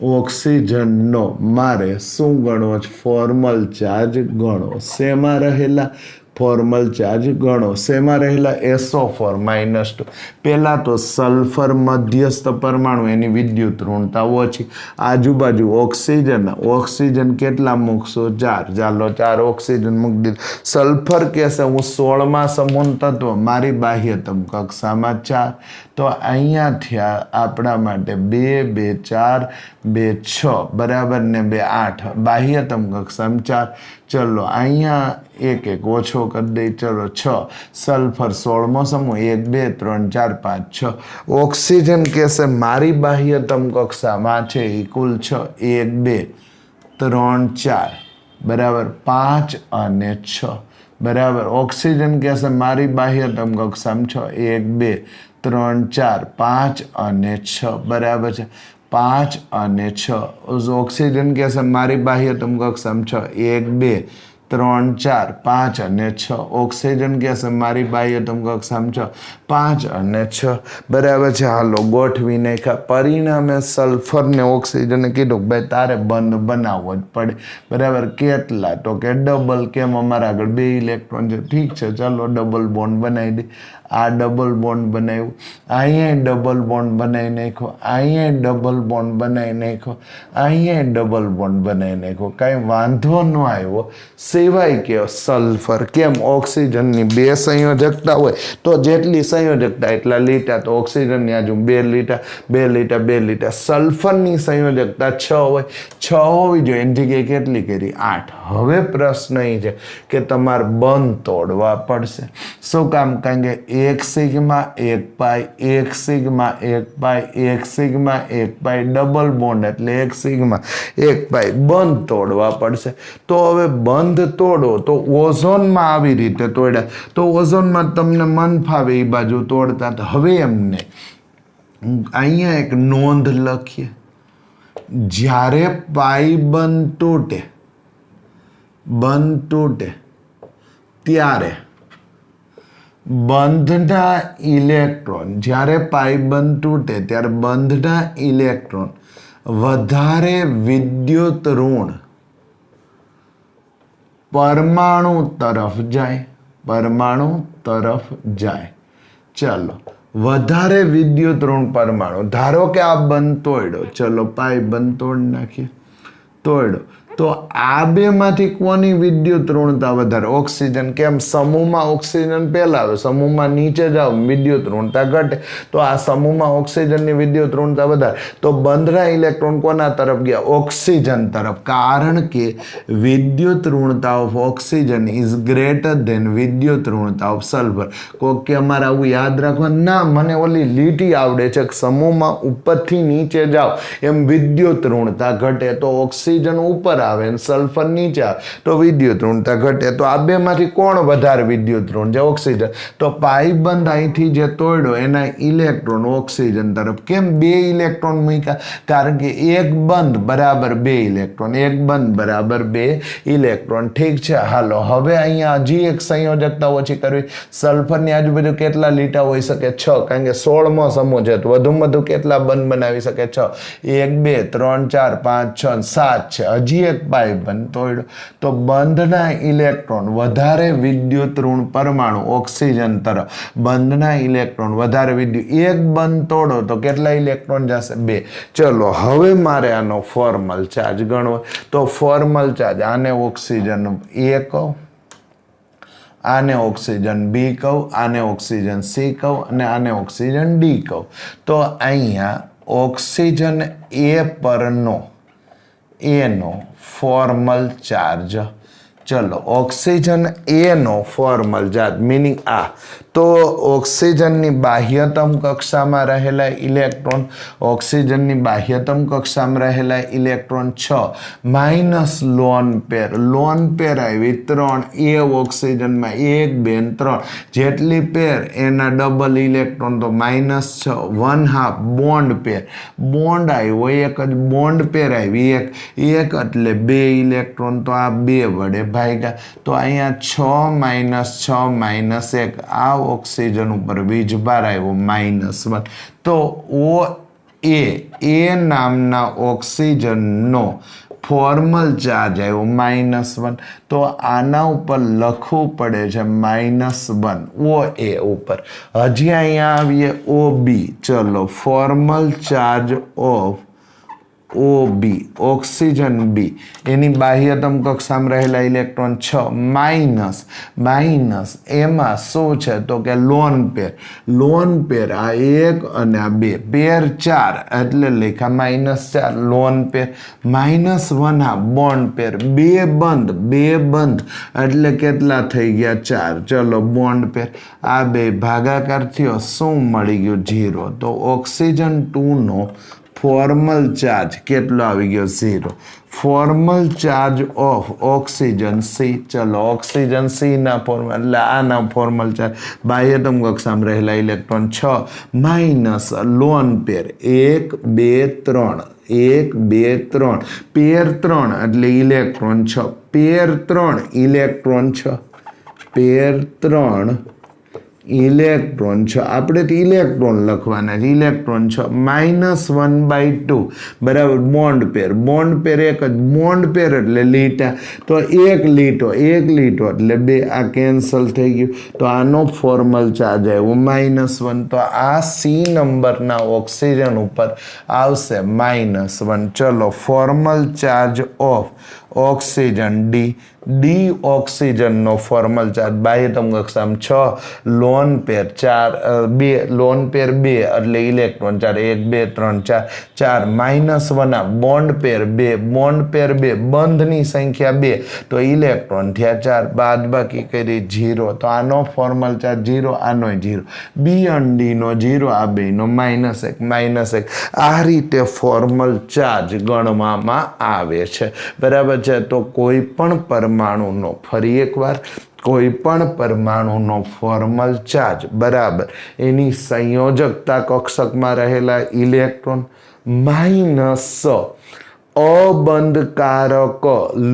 ઓક્સિજનનો મારે શું ગણવો છે? ફોર્મલ ચાર્જ ગણો. શેમાં રહેલા? ફોર્મલ ચાર્જ ગણો. શેમાં રહેલા? SO4-2. પહેલાં તો સલ્ફર મધ્યસ્થ પરમાણુ, એની વિદ્યુત ઋણતા ઓછી. આજુબાજુ ઓક્સિજન કેટલા મૂકશો? 4. ચાલો 4 ઓક્સિજન મૂકી દીધું. સલ્ફર કહેશે હું 16મા સમૂહ તત્વ, મારી બાહ્યતમ કક્ષામાં 4. તો અહીંયા થયા આપણા માટે 2, 2, 4, 2, 6 બરાબર ને 2, 8 બાહ્યતમ કક્ષામાં 4. ચલો અહીંયા એક ઓછો કરી દઈ. ચલો 6. સલ્ફર 16મો સમૂહ 1, 2, 3, 4, 5, 6. ઓક્સિજન કહેશે મારી બાહ્યતમ કક્ષામાં છે એ કુલ 6. 1, 2, 3, 4 બરાબર 5 અને 6 બરાબર. ઓક્સિજન કહેશે મારી બાહ્યતમ કક્ષામાં 6. 1, 2, 3, 4, 5 અને 6 બરાબર છે. 5 અને 6. ઓક્સિજન કહેશે મારી બાહ્યતમ કક્ષામાં 6. 1, 2, 3, 4, 5 અને 6. ઓક્સિજન કહેશે મારી બાહ્યતમ કક્ષામાં 6. 5 અને 6 બરાબર છે. હાલો ગોઠવી નાખ્યા. પરિણામે સલ્ફર ને ઓક્સિજને કીધું કે ભાઈ તારે બંધ બનાવવો જ પડે. બરાબર. કેટલા? તો કે ડબલ. કેમ? અમારા આગળ 2 ઇલેક્ટ્રોન છે. ઠીક છે, ચાલો ડબલ બોન્ડ બનાવી દે. આ ડબલ બોન્ડ બનાવ્યું, અહીંયા ડબલ બોન્ડ બનાવી નાખ્યો, અહીંયા ડબલ બોન્ડ બનાવી નાખ્યો, અહીંયા ડબલ બોન્ડ બનાવી નાખ્યો. કાંઈ વાંધો ન આવ્યો સિવાય કે સલ્ફર. કેમ? ઓક્સિજનની 2 સંયોજકતા હોય તો જેટલી સંયોજકતા એટલા લીટા. તો ઓક્સિજનની આજુ 2 લીટા, 2 લીટા, 2 લીટા. સલ્ફરની સંયોજકતા 6 હોય, 6 હોવી જોઈએ. એની જગ્યાએ કેટલી કરી? 8. હવે પ્રશ્ન એ છે કે તમારે બંધ તોડવા પડશે. શું કામ? કારણ કે 1 સિગ્મા 1 પાઈ, 1 સિગ્મા 1 પાઈ, 1 સિગ્મા 1 પાઈ ડબલ બોન્ડ એટલે 1 સિગ્મા 1 પાઈ. બંધ તોડવા પડશે. તો હવે બંધ તોડો તો ઓઝોનમાં આવી રીતે તોડ્યા તો ઓઝોનમાં તમને મન ફાવે એ બાજુ તોડતા. હવે એમને અહીંયા એક નોંધ લખીએ. જ્યારે પાઈ બંધ તૂટે ત્યારે બંધના ઇલેક્ટ્રોન, જ્યારે પાઇબંધ તૂટે ત્યારે બંધના ઇલેક્ટ્રોન વધારે વિદ્યુત ઋણ પરમાણુ તરફ જાય. ચાલો વધારે વિદ્યુત ઋણ પરમાણુ. ધારો કે આ બંધ તોડ્યો. ચલો પાઇબંધ તોડી નાખીએ. તોડ્યો તો આ બેમાંથી કોની વિદ્યુત ઋણતા વધારે? ઓક્સિજન. કેમ? સમૂહમાં ઓક્સિજન પહેલા આવે, સમૂહમાં નીચે જાઓ વિદ્યુત ઋણતા ઘટે. તો આ સમૂહમાં ઓક્સિજનની વિદ્યુત ઋણતા વધારે. તો બંધના ઇલેક્ટ્રોન કોના તરફ ગયા? ઓક્સિજન તરફ. કારણ કે વિદ્યુત ઋણતા of oxygen is greater than વિદ્યુત ઋણતા ઓફ સલ્ફર. કોક કે અમારે આવું યાદ રાખવાનું ના, મને ઓલી લીટી આવડે છે કે સમૂહમાં ઉપરથી નીચે જાઓ એમ વિદ્યુત ઋણતા ઘટે. તો ઓક્સિજન ઉપર આવે અને સલ્ફર નીચે આવે તો વિદ્યુત ઋણતા ઘટે. તો આ બેમાંથી કોણ વધારે વિદ્યુત ઋણ છે? ઓક્સિજન. તો પાઇબંધ અહીંથી જે તોડ્યો એના ઇલેક્ટ્રોન ઓક્સિજન તરફ. કેમ 2 ઇલેક્ટ્રોન મૂક્યા? કારણ કે એક બંધ બરાબર 2 ઇલેક્ટ્રોન, એક બંધ બરાબર 2 ઇલેક્ટ્રોન. ઠીક છે. હાલો હવે અહીંયા હજી એક સંયોજકતા ઓછી કરવી. સલ્ફરની આજુબાજુ કેટલા લીટા હોઈ શકે? 6. કારણ કે 16મો સમૂહ છે તો વધુમાં વધુ કેટલા બંધ બનાવી શકે? 6. 1, 2, 3, 4, 5, 6, 7 છે. હજી એક પાઇબંધ તોડ્યો તો બંધના ઇલેક્ટ્રોન વધારે વિદ્યુત ઋણ પરમાણુ ઓક્સિજન તરફ. બંધના ઇલેક્ટ્રોન વધારે વિદ્યુત. એક બંધ તોડો તો કેટલા ઇલેક્ટ્રોન જશે? 2. ચલો હવે મારે આનો ફોર્મલ ચાર્જ ગણવો. તો ફોર્મલ ચાર્જ, આને ઓક્સિજન A કહું, આને ઓક્સિજન B કહું, આને ઓક્સિજન C કહું અને આને ઓક્સિજન D કહું. તો અહીંયા ઓક્સિજન A પરનો એનો ફોર્મલ ચાર્જ. ચલો ઓક્સિજન A નો ફોર્મલ ચાર્જ મિનિંગ આ. તો ઓક્સિજનની બાહ્યતમ કક્ષામાં રહેલા ઇલેક્ટ્રોન, ઓક્સિજનની બાહ્યતમ કક્ષામાં રહેલા electron 6 minus lone pair. Lone pair આવી 3. A ઓક્સિજનમાં 1, 2, 3 જેટલી પેર એના ડબલ ઇલેક્ટ્રોન તો -6. 1/2 બોન્ડ પેર. બોન્ડ આવ્યો એક જ બોન્ડ પેર આવી એક એટલે 2 ઇલેક્ટ્રોન. તો આ 2 વડે ભાગ્યા. તો અહીંયા 6 - 6 - 1. આ ઓક્સિજન ઉપર વીજભાર આવ્યો -1. તો ए नामना ऑक्सीजननो फॉर्मल चार्ज आयो -1 तो आना ऊपर लखवू पड़े छे -1 ओ ए ऊपर हजी अहींया आवीए ओ बी चलो formal charge of O B oxygen B एनी बाह्यतम कक्षा में रहेला इलेक्ट्रॉन 6 माइनस एमा शू है तो के लोन पेर आ 1 અને આ 2 पेर 4 એટલે લખા -4 लोन पेर -1 आ बॉन्ड पेर 2 बंध એટલે કેટલા થઈ ગયા 4 चलो बॉन्ड पेर आ 2 भागाकार थयो શું મળી ગયું 0 तो ऑक्सीजन 2 નો फॉर्मल चार्ज केटलो आवी गयो 0 formal charge of oxygen C चलो ऑक्सीजन सी ना फॉर्मल એટલે આના फॉर्मल चार्ज बाह्यतम कक्षा में रहेला इलेक्ट्रॉन 6 माइनस लोन पेर 1 2 3 1 2 3 पेर 3 એટલે इलेक्ट्रॉन 6 पेर 3 इलेक्ट्रॉन 6 पेर 3 इलेक्ट्रॉन 6 આપણે તો ઇલેક્ટ્રોન લખવાના છે ઇલેક્ટ્રોન 6 -1/2 બરાબર બોન્ડ પેર એક જ બોન્ડ પેર એટલે લીટા તો એક લીટો એટલે 2 આ કેન્સલ થઈ ગયું તો આનો ફોર્મલ ચાર્જ આવ્યો -1 તો આ સી નંબરના ઓક્સિજન ઉપર આવશે -1 ચલો formal charge of oxygen D oxygen नो फॉर्मल चार्ज बाह्यतम कक्षा में 6 लोन पेर 4 2 लोन पेर 2 એટલે इलेक्ट्रॉन 4 1 2 3 4 -1 आ बॉन्ड पेर 2 बंधनी संख्या 2 तो इलेक्ट्रॉन थया 4 बाद बाकी करी 0 तो आनो फॉर्मल चार्ज 0 आनो 0 बी एंड डी नो 0 आ बे नो -1 आ रीते फॉर्मल चार्ज गणवामां आवे छे बराबर है तो कोईपण परमाणुनो फरी एक बार कोईपण परमाणुनो फॉर्मल चार्ज बराबर एनी संयोजकता कक्षक में रहेला इलेक्ट्रॉन माइनस अबंधकारक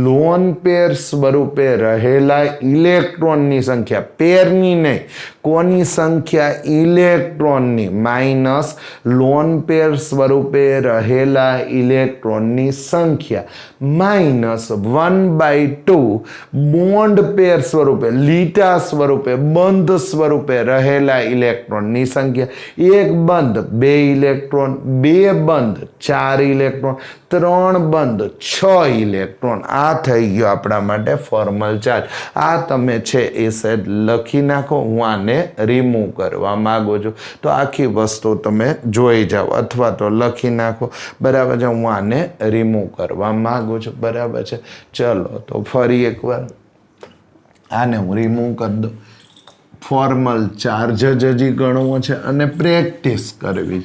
लोन पेर स्वरूपे रहेला इलेक्ट्रॉन नी संख्या पेरनी नहीं कोनी संख्या इलेक्ट्रॉन नी माइनस लोन पेर स्वरूपे रहेला इलेक्ट्रॉन नी संख्या -1/2 बॉन्ड पेर स्वरूपे लीटा स्वरूपे बंध स्वरूपे रहेला इलेक्ट्रॉन नी संख्या एक बंध 2 इलेक्ट्रॉन 2 बंध 4 इलेक्ट्रॉन 3 बंध 6 इलेक्ट्रॉन आ थई गयो आपणा माटे फॉर्मल चार्ज आ तमे छे ए सेट लखी नाखो हूँ आने रिमूव करवा मांगो छो तो आखी वस्तु तमे जोई जाओ अथवा तो लखी नाखो बराबर है हूँ आने रिमूव करवा मांगो छो बराबर है चलो तो फरी एक बार आने हूँ रिमूव कर दो फॉर्मल चार्ज ज हजी गणवो छे अने प्रेक्टिस करवी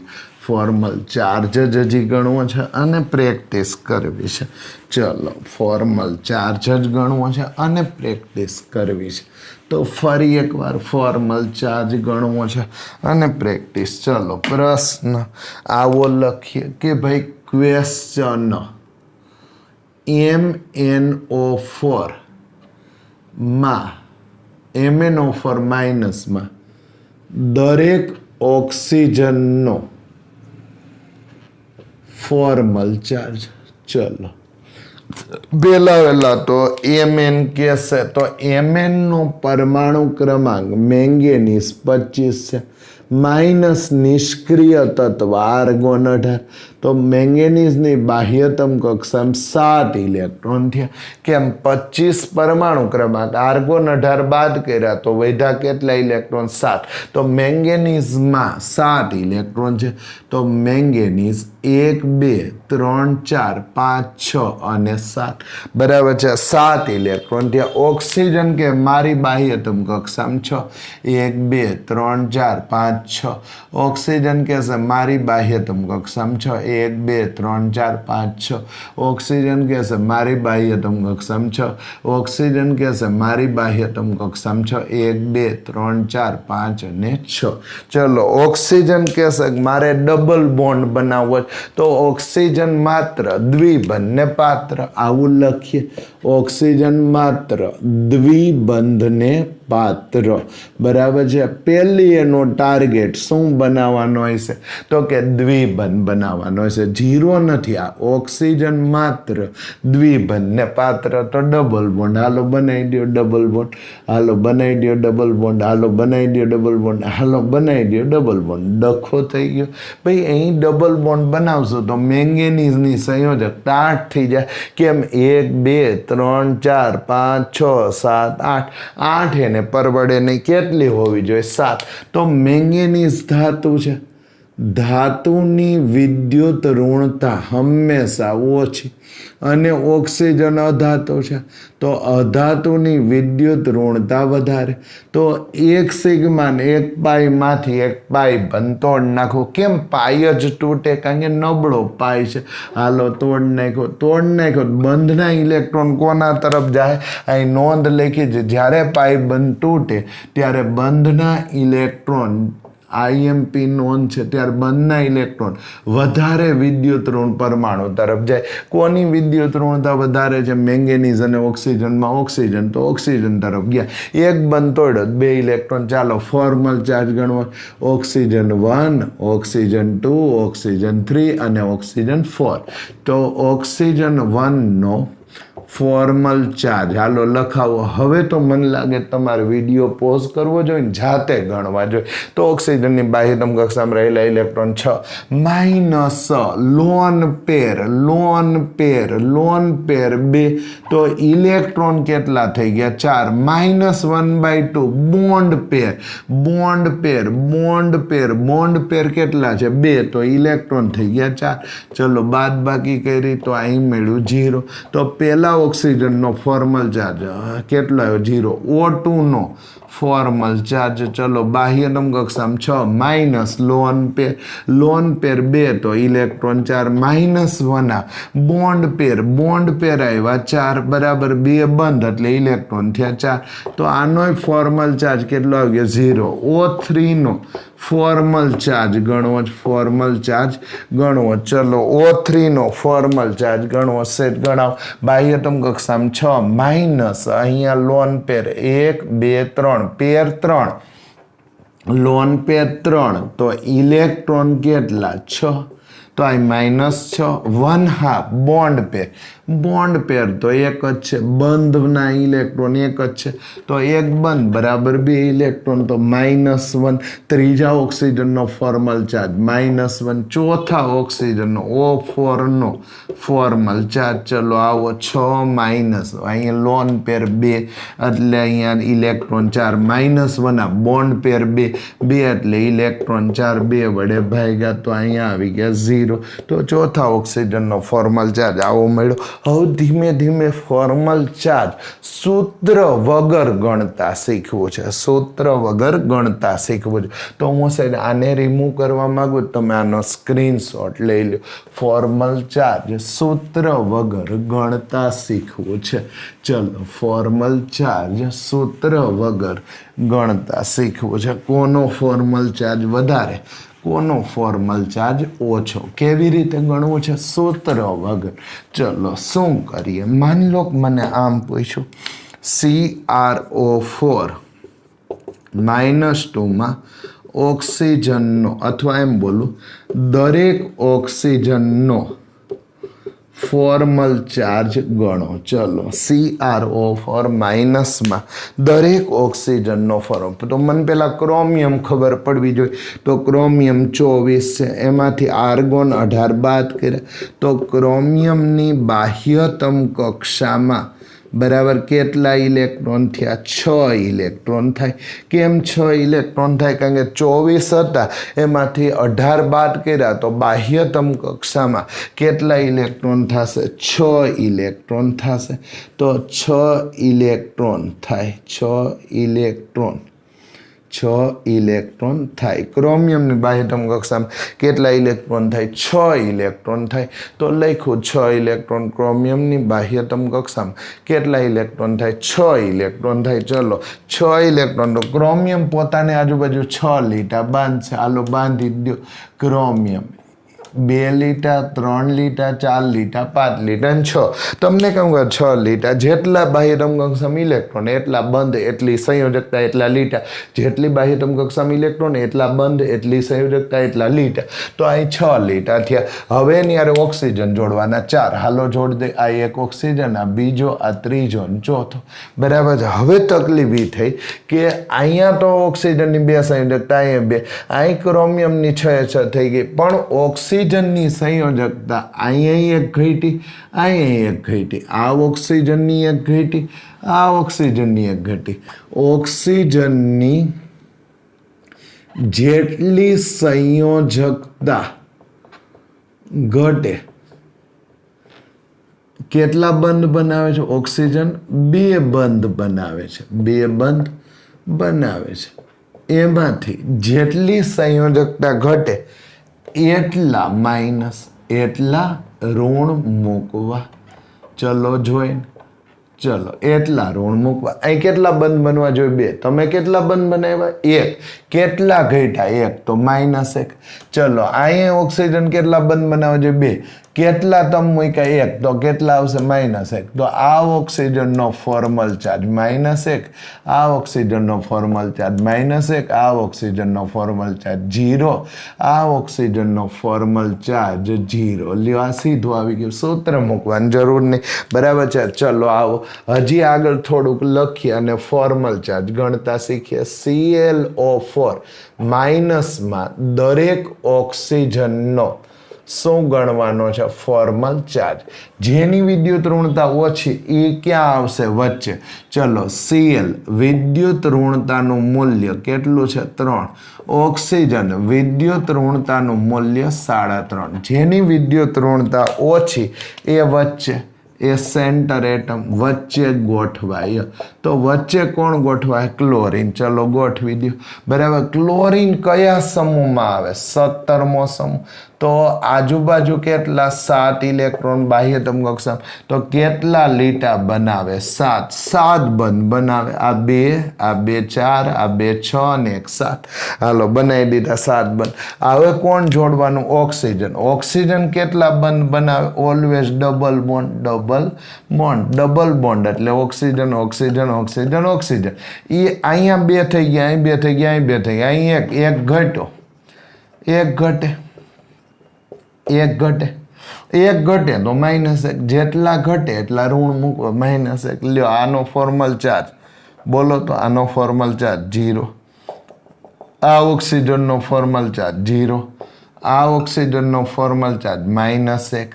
फॉर्मल चार्ज ज हजी गणवो छे अने प्रेक्टिस करवी छे चलो फॉर्मल चार्ज ज गणवो छे अने प्रेक्टिस करवी छे तो फरी एक बार फॉर्मल चार्ज गणवो छे अने प्रेक्टिस चलो प्रश्न आवो लखीए कि भाई क्वेश्चन MnO4 માં MnO4 માઇનસમાં દરેક ઓક્સિજનનો ફોર્મલ ચાર્જ ચલો પહેલા તો Mn કહેશે તો Mn નો પરમાણુ ક્રમાંક મેંગેનીઝ 25 છે माइनस निष्क्रिय तत्व आर्गोन 18 तो मैंगनीज नी बाह्यतम कक्षा में 7 इलेक्ट्रॉन थे केम 25 परमाणु क्रमांक आर्गोन 18 बाद कर्या तो वैधा केटला इलेक्ट्रॉन 7 तो मैंगनीज में 7 इलेक्ट्रॉन है तो मैंगनीज 1 2 3 4 5 6 અને 7 बराबर है 7 इलेक्ट्रॉन थे ऑक्सीजन के मारी बाह्यतम कक्षा में 6 1 2 3 4 5 6 ऑक्सीजन के मारी बाह्यतम कक्षा में 6 1 2 3 4 5 6 ऑक्सीजन कहेशे मारी बाह्यतम कक्षामां 6 ऑक्सीजन कहेशे मारी बाह्यतम कक्षामां 6 1 2 3 4 5 અને 6 चलो ऑक्सीजन कहेशे मारे डबल बॉन्ड बनावવો तो ऑक्सीजन मात्र द्विबंध ने पात्र आवुं लखीए ऑक्सीजन मात्र द्विबंध ने पात्र बराबर है। पहली एनो टार्गेट शू बनावानो हशे तो के द्विबंध बनावानो हशे जीरो नथी आ ऑक्सीजन मात्र द्विबंध ने पात्र तो डबल बॉन्ड हालो बनाई दो डबल बॉन्ड हालो बनाई दो डबल बॉन्ड हालो बनाई दो डबल बॉन्ड हालो बनाई दो डबल बॉन्ड डखो थई गयो भाई अहीं डबल बॉन्ड बनावशो तो मैंगेनीज नी संयोजक टाट थई जाय केम 1 2 3 4 5 6 7 8 8 ने परवड़े नहीं केटली होवी जोईए 7 तो मैंगेनीज धातु है धातुनी विद्युत ऋणता हमेशा ओછી અને ऑक्सीजन अधातु है तो अधातुनी विद्युत ऋणता वधारे तो एक सिग्मा ने एक पाई माथी एक पाई बंध तोड़ नाखो केम पाई ज तूटे कारण के नबळो पाई है हालो तोड़ नाखो बंधना इलेक्ट्रॉन कोना तरफ जाए अहीं नोंध लखी छे ज्यारे पाई बंध तूटे त्यारे बंधना इलेक्ट्रॉन IMP नोन है त्यार बंधना इलेक्ट्रॉन वधारे विद्युत ऋण परमाणु तरफ जाए कोनी विद्युत ऋणता वधारे छे मैंगेनीज अने ऑक्सीजन में ऑक्सीजन तो ऑक्सीजन तरफ गया एक बंध तोड़ो 2 इलेक्ट्रॉन चालो फॉर्मल चार्ज गणवा ऑक्सीजन 1 ऑक्सीजन 2 ऑक्सीजन 3 अने ऑक्सीजन 4 तो ऑक्सीजन 1 नो फॉर्मल चार्ज हालो लखावो हवे तो मन लागे तमारे विडियो पॉज करवो जोईए जाते गणवा जोईए तो ऑक्सीजन नी बाह्यतम कक्षामां रहेला इलेक्ट्रॉन 6 माइनस लोन पेर 2 तो इलेक्ट्रॉन केटला थई गया 4 -1/2 बॉन्ड पेर केटला छे 2 तो इलेक्ट्रॉन थई गया 4 चलो बाद बाकी करी तो अहीं मेळ्युं 0 तो पहला ऑक्सीजन नो फॉर्मल चार्ज केटलो आव्यो 0 O2 नो फॉर्मल चार्ज चलो बाह्यतम कक्षामां 6 माइनस लोन पेर 2 तो इलेक्ट्रॉन 4 -1 बॉन्ड पेर आव्या 4 बराबर 2 बंध एटले इलेक्ट्रॉन थया 4 तो आनो फॉर्मल चार्ज केटलो आव्यो 0 O3 नो फॉर्मल चार्ज गणवो चलो O3 नो फॉर्मल चार्ज गणवो सेट गणाव बाह्यतम कक्षामां 6 माइनस अहींया लोन पेर 1 2 3 पेर 3 लोन पेर 3 तो इलेक्ट्रॉन केटला 6 तो आ -6 1/2 बॉन्ड पेर तो एक ज बंधना इलेक्ट्रॉन एक ज तो एक बंध बराबर 2 इलेक्ट्रॉन तो -1 तीजा ऑक्सीजन नो फॉर्मल चार्ज -1 चौथा ऑक्सीजन नो O4 नो फॉर्मल चार्ज चलो आवो 6 माइनस अहीं लोन पेर 2 एटले अहीं इलेक्ट्रॉन 4 -1 बॉन्ड पेर 2 एटले इलेक्ट्रॉन 4 2 वडे भाग्या तो अहीं आवी गया 0 तो चौथा ऑक्सीजन नो फॉर्मल चार्ज आवो मळ्यो हवे धीमे धीमे फॉर्मल चार्ज सूत्र वगर गणता शीखवुं छे तो हूँ साहेब आने रिमूव करवा मांगू तो मैं आनो स्क्रीनशॉट लई लो फॉर्मल चार्ज सूत्र वगर गणता शीखवुं छे चलो फॉर्मल चार्ज सूत्र वगर गणता शीखवुं छे कोनो फॉर्मल चार्ज वधारे कोनो फॉर्मल चार्ज ओछो केवी रीते गणवुं छे सूत्र वगर चलो शुं करीए मान लो मने आम पूछ्युं CrO4 -2 में ऑक्सीजन नो अथवा एम बोलूं दरेक ऑक्सीजन नो फॉर्मल चार्ज गणो चलो CrO4 माइनस में दरेक ऑक्सीजन नो फॉर्म तो मन पहला क्रोमियम खबर पड़वी जोईए तो क्रोमियम 24 है एमांथी आर्गोन 18 बाद कर्या तो क्रोमियम नी बाह्यतम कक्षा में बराबर केटला इलेक्ट्रॉन थया 6 इलेक्ट्रॉन थाय केम 6 इलेक्ट्रॉन थाय कारण के 24 हता एमांथी 18 बाद कर्या तो बाह्यतम कक्षा में केटला इलेक्ट्रॉन थशे 6 इलेक्ट्रॉन थशे तो 6 इलेक्ट्रॉन थाय 6 6 ઇલેક્ટ્રોન થાય. ક્રોમિયમની બાહ્યતમ કક્ષામાં કેટલા ઇલેક્ટ્રોન થાય? 6 ઇલેક્ટ્રોન થાય. તો લખ્યું 6 ઇલેક્ટ્રોન. ક્રોમિયમની બાહ્યતમ કક્ષામાં કેટલા ઇલેક્ટ્રોન થાય? 6 ઇલેક્ટ્રોન થાય. ચલો 6 ઇલેક્ટ્રોન. તો ક્રોમિયમ પોતાને આજુબાજુ 6 લીટા બાંધશે. હાલો બાંધી દો. ક્રોમિયમ 2 લીટા, 3 લીટા, 4 લીટા, 5 લીટા અને 6. તમને કેમ કહે 6 લીટા? જેટલા બાહ્યતમ કક્ષામાં ઇલેક્ટ્રોન એટલા બંધ, એટલી સંયોજકતા, એટલા લીટા. જેટલી બાહ્યતમ કક્ષામાં ઇલેક્ટ્રોન એટલા બંધ, એટલી સંયોજકતા, એટલા લીટા. તો અહીં 6 લીટા થયા. હવે એની યારે ઓક્સિજન જોડવાના 4. હાલો જોડ દે. આ એક ઓક્સિજન, આ બીજો, આ ત્રીજો ને ચોથો. બરાબર છે. હવે તકલીફ એ થઈ કે અહીંયા તો ઓક્સિજનની 2 સંયોજકતા, અહીંયા 2, અહીં ક્રોમિયમની 6 થઈ ગઈ. પણ ઓક્સિજનની સંયોજકતા અહીંયા એક ઘટી, અહીંયા એક ઘટી. આ ઓક્સિજનની એક ઘટી, આ ઓક્સિજનની એક ઘટી. ઓક્સિજનની જેટલી સંયોજકતા ઘટે, કેટલા બંધ બનાવે છે? ઓક્સિજન 2 બંધ બનાવે છે. 2 બંધ બનાવે છે. એમાંથી જેટલી સંયોજકતા ઘટે એટલા માઇનસ, એટલા ઋણ મૂકવા. ચલો જોઈને, ચલો એટલા ઋણ મૂકવા. અહીં કેટલા બંધ બનવા જોઈએ? 2. તમે કેટલા બંધ બનાવ્યા? 1. કેટલા ઘટ્યા? 1. તો -1. ચલો અહીંયા ઓક્સિજન કેટલા બંધ બનાવવા જોઈએ? 2. કેટલા તમે મૂક્યા? 1. તો કેટલા આવશે? -1. તો આ ઓક્સિજનનો ફોર્મલ ચાર્જ -1, આ ઓક્સિજનનો ફોર્મલ ચાર્જ -1, આ ઓક્સિજનનો ફોર્મલ ચાર્જ 0, આ ઓક્સિજનનો ફોર્મલ ચાર્જ 0. લ્યો આ સીધું આવી ગયું. સૂત્ર મૂકવાની જરૂર નહીં. બરાબર છે. ચલો આવો હજી આગળ થોડુંક લખીએ અને ફોર્મલ ચાર્જ ગણતા શીખીએ. ClO4 માઇનસમાં દરેક ઓક્સિજનનો શું ગણવાનો છે? Formal charge. જેની વિદ્યુત ઋણતા ઓછી એ ક્યાં આવશે? વચ્ચે. ચલો Cl વિદ્યુત ઋણતાનું મૂલ્ય કેટલું છે? 3. ઓક્સિજન વિદ્યુત ઋણતાનું મૂલ્ય 3.5. જેની વિદ્યુત ઋણતા ઓછી એ વચ્ચે, એ સેન્ટર એટમ વચ્ચે ગોઠવાય. તો વચ્ચે કોણ ગોઠવાય? ક્લોરીન. ચલો ગોઠવી દો. બરાબર. ક્લોરીન કયા સમૂહમાં આવે? 17મો સમૂહ. તો આજુબાજુ કેટલા? 7 ઇલેક્ટ્રોન બાહ્યતમ કક્ષામાં. તો કેટલા લીટા બનાવે? 7. 7 બંધ બનાવે. આ 2, આ 2 4, આ 2 6 અને 1 7. હાલો બનાવી દીધા 7 બંધ. હવે કોણ જોડવાનું? ઓક્સિજન. ઓક્સિજન કેટલા બંધ બનાવે? Always double bond, double bond. Double bond એટલે ઓક્સિજન, ઓક્સિજન, ઓક્સિજન, ઓક્સિજન. એ અહીંયા 2 થઈ ગયા, અહીં 2 થઈ ગયા, અહીં 2 થઈ ગયા, અહીં 1 ઘટ્યો, 1 ઘટે, 1 ઘટે, 1 ઘટે તો -1. જેટલા ઘટે એટલા ઋણ મૂકવા. -1. લ્યો આનો ફોર્મલ ચાર્જ બોલો તો. આનો ફોર્મલ ચાર્જ 0. આ ઓક્સિજનનો ફોર્મલ ચાર્જ 0. આ ઓક્સિજનનો ફોર્મલ ચાર્જ -1.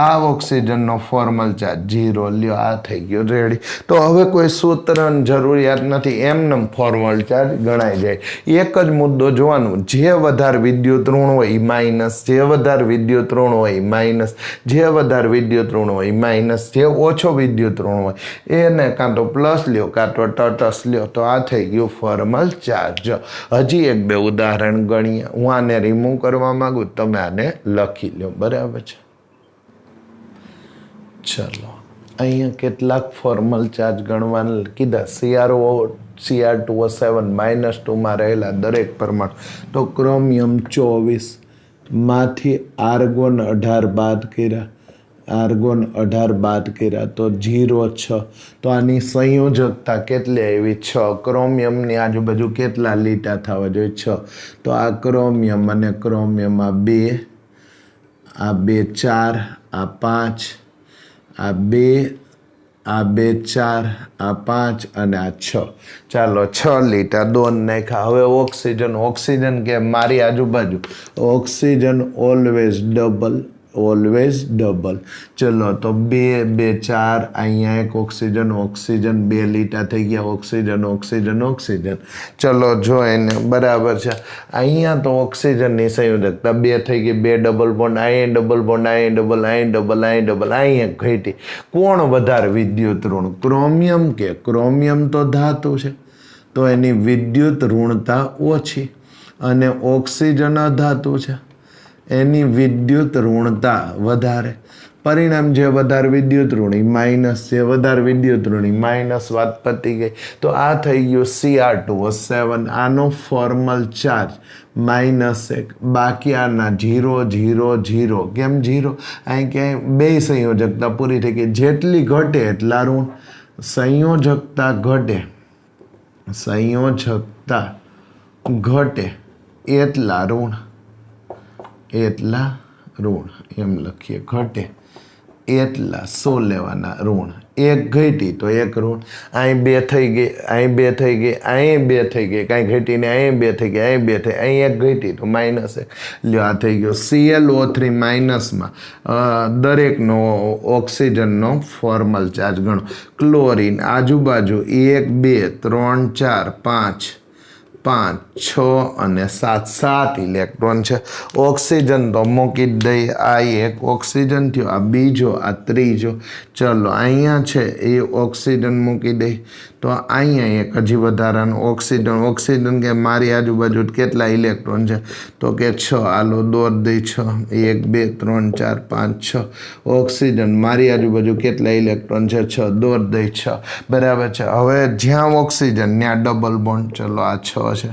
આ ઓક્સિજનનો ફોર્મલ ચાર્જ 0. લ્યો આ થઈ ગયો રેડી. તો હવે કોઈ સૂત્રની જરૂરિયાત નથી. એમને ફોર્મલ ચાર્જ ગણાઈ જાય. એક જ મુદ્દો જોવાનું, જે વધારે વિદ્યુત ઋણ હોય એ માઇનસ, જે વધારે વિદ્યુત ઋણ હોય એ માઇનસ, જે વધારે વિદ્યુત ઋણ હોય એ માઇનસ, જે ઓછો વિદ્યુત ઋણ હોય એને કાં તો પ્લસ લ્યો કાં તો તટસ્થ લ્યો. તો આ થઈ ગયું ફોર્મલ ચાર્જ. હજી 1-2 ઉદાહરણ ગણીએ. હું આને રિમૂવ કરવા માંગુ, તમે આને લખી લો. બરાબર છે. ચલો અહીંયા કેટલાક ફોર્મલ ચાર્જ ગણવાના કીધા. Cr2O7 -2માં રહેલા દરેક પરમાણુ. તો ક્રોમિયમ 24 માંથી આર્ગોન 18 બાદ કર્યા, આર્ગોન 18 બાદ કર્યા તો 0.6. તો આની સંયોજકતા કેટલી આવી? 6. ક્રોમિયમની આજુબાજુ કેટલા લીટા થવા જોઈએ? 6. તો આ ક્રોમિયમ અને ક્રોમિયમ, આ 2, આ 2 4, આ 5, આ 2, આ 2 4, આ 5 અને આ 6. ચાલો 6 લીટા 2 નાખ્યા. હવે ઓક્સિજન. ઓક્સિજન કે મારી આજુબાજુ oxygen always double, always double. ચલો તો 2 2 4, અહીંયા એક ઓક્સિજન, ઓક્સિજન 2 લીટા થઈ ગયા. Oxygen, oxygen, oxygen. ચલો જોઈને બરાબર છે. અહીંયા તો ઓક્સિજનની સંયોજકતા 2 થઈ ગઈ. 2 ડબલ બોન્ડ, અહીં ડબલ બોન્ડ, અહીં ડબલ, અહીં ડબલ, અહીં ડબલ, અહીં ઘટી. કોણ વધારે વિદ્યુત ઋણ? ક્રોમિયમ કે? ક્રોમિયમ તો ધાતુ છે. તો એની વિદ્યુત ઋણતા ઓછી, અને ઓક્સિજન અધાતુ છે એની વિદ્યુત ઋણતા વધારે. પરિણામ જે વધારે વિદ્યુત ઋણી માઇનસ, જે વધારે વિદ્યુત ઋણી માઇનસ, વાત પતી ગઈ. તો આ થઈ ગયું Cr2O7. આનો ફોર્મલ ચાર્જ -1. બાકી આના 0 0 0. કેમ 0? અહીં ક્યાંય બે સંયોજકતા પૂરી થઈ ગઈ. જેટલી ઘટે એટલા ઋણ. સંયોજકતા ઘટે, સંયોજકતા ઘટે એટલા ઋણ, એટલા ઋણ એમ લખીએ. ઘટે એટલા 100 લેવાના ઋણ. એક ઘટી તો એક ઋણ. અહીં 2 થઈ ગઈ, અહીં 2 થઈ ગઈ, અહીં 2 થઈ ગઈ, કાંઈ ઘટીને અહીં 2 થઈ ગઈ, અહીં 2 થઈ, અહીં એક ઘટી તો -1. લ્યો આ થઈ ગયો ClO3 માઇનસમાં દરેકનો ઓક્સિજનનો ફોર્મલ ચાર્જ ગણો. ક્લોરીન આજુબાજુ 1 2 3 4 5 5 6 અને 7 7 ઇલેક્ટ્રોન છે. ઓક્સિજન તો મૂકી જ દઈએ. આ એક ઓક્સિજન થયો, આ બીજો, આ ત્રીજો. ચલો અહીંયા છે એ ઓક્સિજન મૂકી દઈ. તો અહીંયા એક હજી વધારાનું ઓક્સિજન. ઓક્સિજન કે મારી આજુબાજુ કેટલા ઇલેક્ટ્રોન છે? તો કે 6. આલો દોર દઈ 6. 1 2 3 4 5 6. ઓક્સિજન મારી આજુબાજુ કેટલા ઇલેક્ટ્રોન છે? 6. દોર દઈ 6. બરાબર છે. હવે જ્યાં ઓક્સિજન ત્યાં ડબલ બોન્ડ. ચલો આ 6 છે.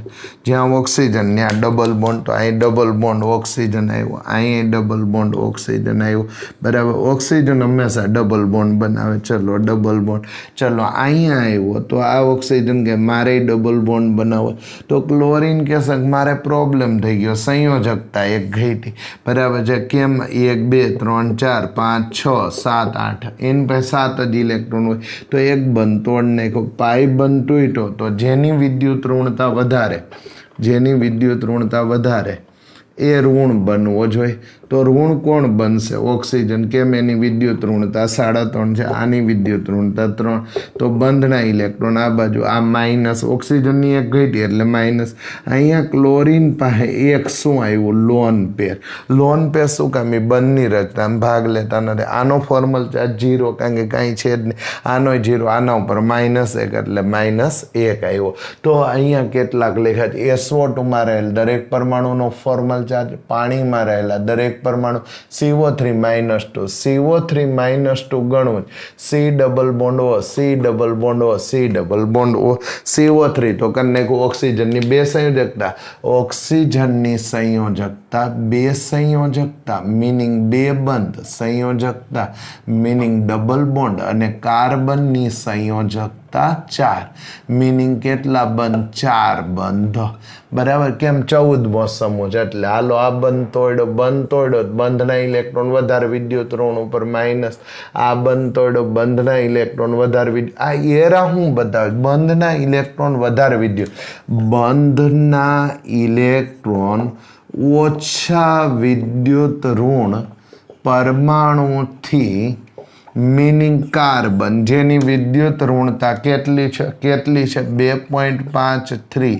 જ્યાં ઓક્સિજન ત્યાં ડબલ બોન્ડ. તો અહીં ડબલ બોન્ડ ઓક્સિજન આવ્યો, અહીં ડબલ બોન્ડ ઓક્સિજન આવ્યો. બરાબર. ઓક્સિજન હંમેશા ડબલ બોન્ડ બનાવે. ચલો ડબલ બોન્ડ. ચલો અહીંયા આવ્યો તો આ ઓક્સિજન કે મારે ડબલ બોન્ડ બનાવો. તો ક્લોરીન કહેશે કે મારે પ્રોબ્લેમ થઈ ગયો, સંયોજકતા એક ઘટી. બરાબર છે. કેમ? 1 2 3 4 5 6 7 8. એની પાસે 7 જ ઇલેક્ટ્રોન હોય તો એક બંધ તોડ નાખ્યો. પાઈ બંધ તૂટ્યો તો જેની વિદ્યુત ઋણતા વધારે, જેની વિદ્યુત ઋણતા વધારે એ ઋણ બનવો જોઈએ. તો ઋણ કોણ બનશે? ઓક્સિજન. કેમ? એની વિદ્યુત ઋણતા 3.5 છે, આની વિદ્યુત ઋણતા 3. તો બંધના ઇલેક્ટ્રોન આ બાજુ, આ માઇનસ. ઓક્સિજનની એક ઘટી એટલે માઇનસ. અહીંયા ક્લોરીન પાસે એક શું આવ્યું? Lone pair. લોન પેર શું કામ? એ બંધની રચના ભાગ લેતા નથી. આનો ફોર્મલ ચાર્જ 0, કારણ કે કાંઈ છે જ નહીં. આનો 0, આના ઉપર -1 એટલે -1 આવ્યો. તો અહીંયા કેટલાક લેખા છે? SO2માં રહેલ દરેક પરમાણુનો ફોર્મલ ચાર્જ, પાણીમાં રહેલા દરેક પરમાણુ CO3 -2. CO3 -2 ગણવું. C double bond O, C double bond O, C double bond O. CO3 તો કરીને ઓક્સિજનની 2 સંયોજકતા. ઓક્સિજનની સંયોજકતા 2 સંયોજકતા મિનિંગ 2 બંધ. સંયોજકતા મિનિંગ ડબલ બોન્ડ. અને કાર્બનની સંયોજકતા 4 મિનિંગ કેટલા બંધ? 4 બંધ. બરાબર. કેમ? 14મો સમૂહ છે એટલે હાલો આ બંધ તોડ્યો. બંધ તોડ્યો, બંધના ઇલેક્ટ્રોન વધારે વિદ્યુત ઋણ ઉપર માઇનસ. આ બંધ તોડ્યો, બંધના ઇલેક્ટ્રોન વધારે વિદ્યુત. આ એરા હું બતાવે? બંધના ઇલેક્ટ્રોન વધારે વિદ્યુત. બંધના ઇલેક્ટ્રોન ઓછા વિદ્યુત ઋણ પરમાણુથી મિનિંગ કાર્બન, જેની વિદ્યુત ઋણતા કેટલી છે? કેટલી છે? 2.53.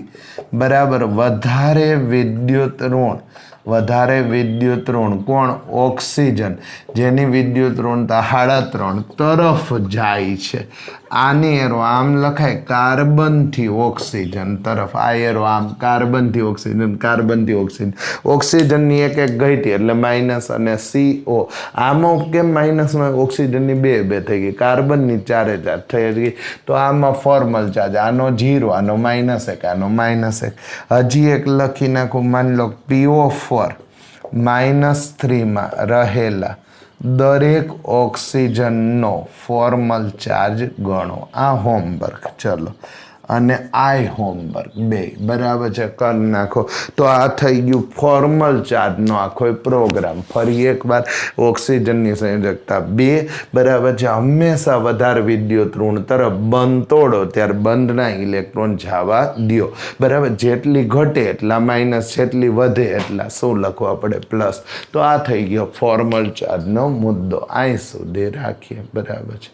બરાબર. વધારે વિદ્યુત ઋણ, વધારે વિદ્યુત ઋણ કોણ? ઓક્સિજન, જેની વિદ્યુત ઋણતા 3.5 તરફ જાય છે. આની એરો આમ લખાય, કાર્બનથી ઓક્સિજન તરફ. આ એરો આમ, કાર્બનથી ઓક્સિજન, કાર્બનથી ઓક્સિજન. ઓક્સિજનની એક એક ઘટી એટલે માઇનસ. અને CO આમાં કેમ માઇનસમાં? ઓક્સિજનની 2 2 થઈ ગઈ, કાર્બનની 4 4 થઈ ગઈ. તો આમાં ફોર્મલ ચાર્જ, આનો 0, આનો -1, આનો -1. હજી એક લખી નાખું. માની લો PO4 -3માં રહેલા દરેક ઓક્સિજનનો ફોર્મલ ચાર્જ ગણો. આ હોમવર્ક. ચલો. અને આઈ હોમવર્ક 2. બરાબર છે. કરી નાખો. તો આ થઈ ગયું ફોર્મલ ચાર્જનો આખો પ્રોગ્રામ. ફરી એકવાર ઓક્સિજનની સંયોજકતા 2. બરાબર છે. હંમેશા વધારે વિદ્યુત ઋણ તરફ બંધ તોડો ત્યારે બંધના ઇલેક્ટ્રોન જવા દો. બરાબર. જેટલી ઘટે એટલા માઇનસ, જેટલી વધે એટલા શું લખવા પડે? પ્લસ. તો આ થઈ ગયો ફોર્મલ ચાર્જનો મુદ્દો. અહીં સુધી રાખીએ. બરાબર છે.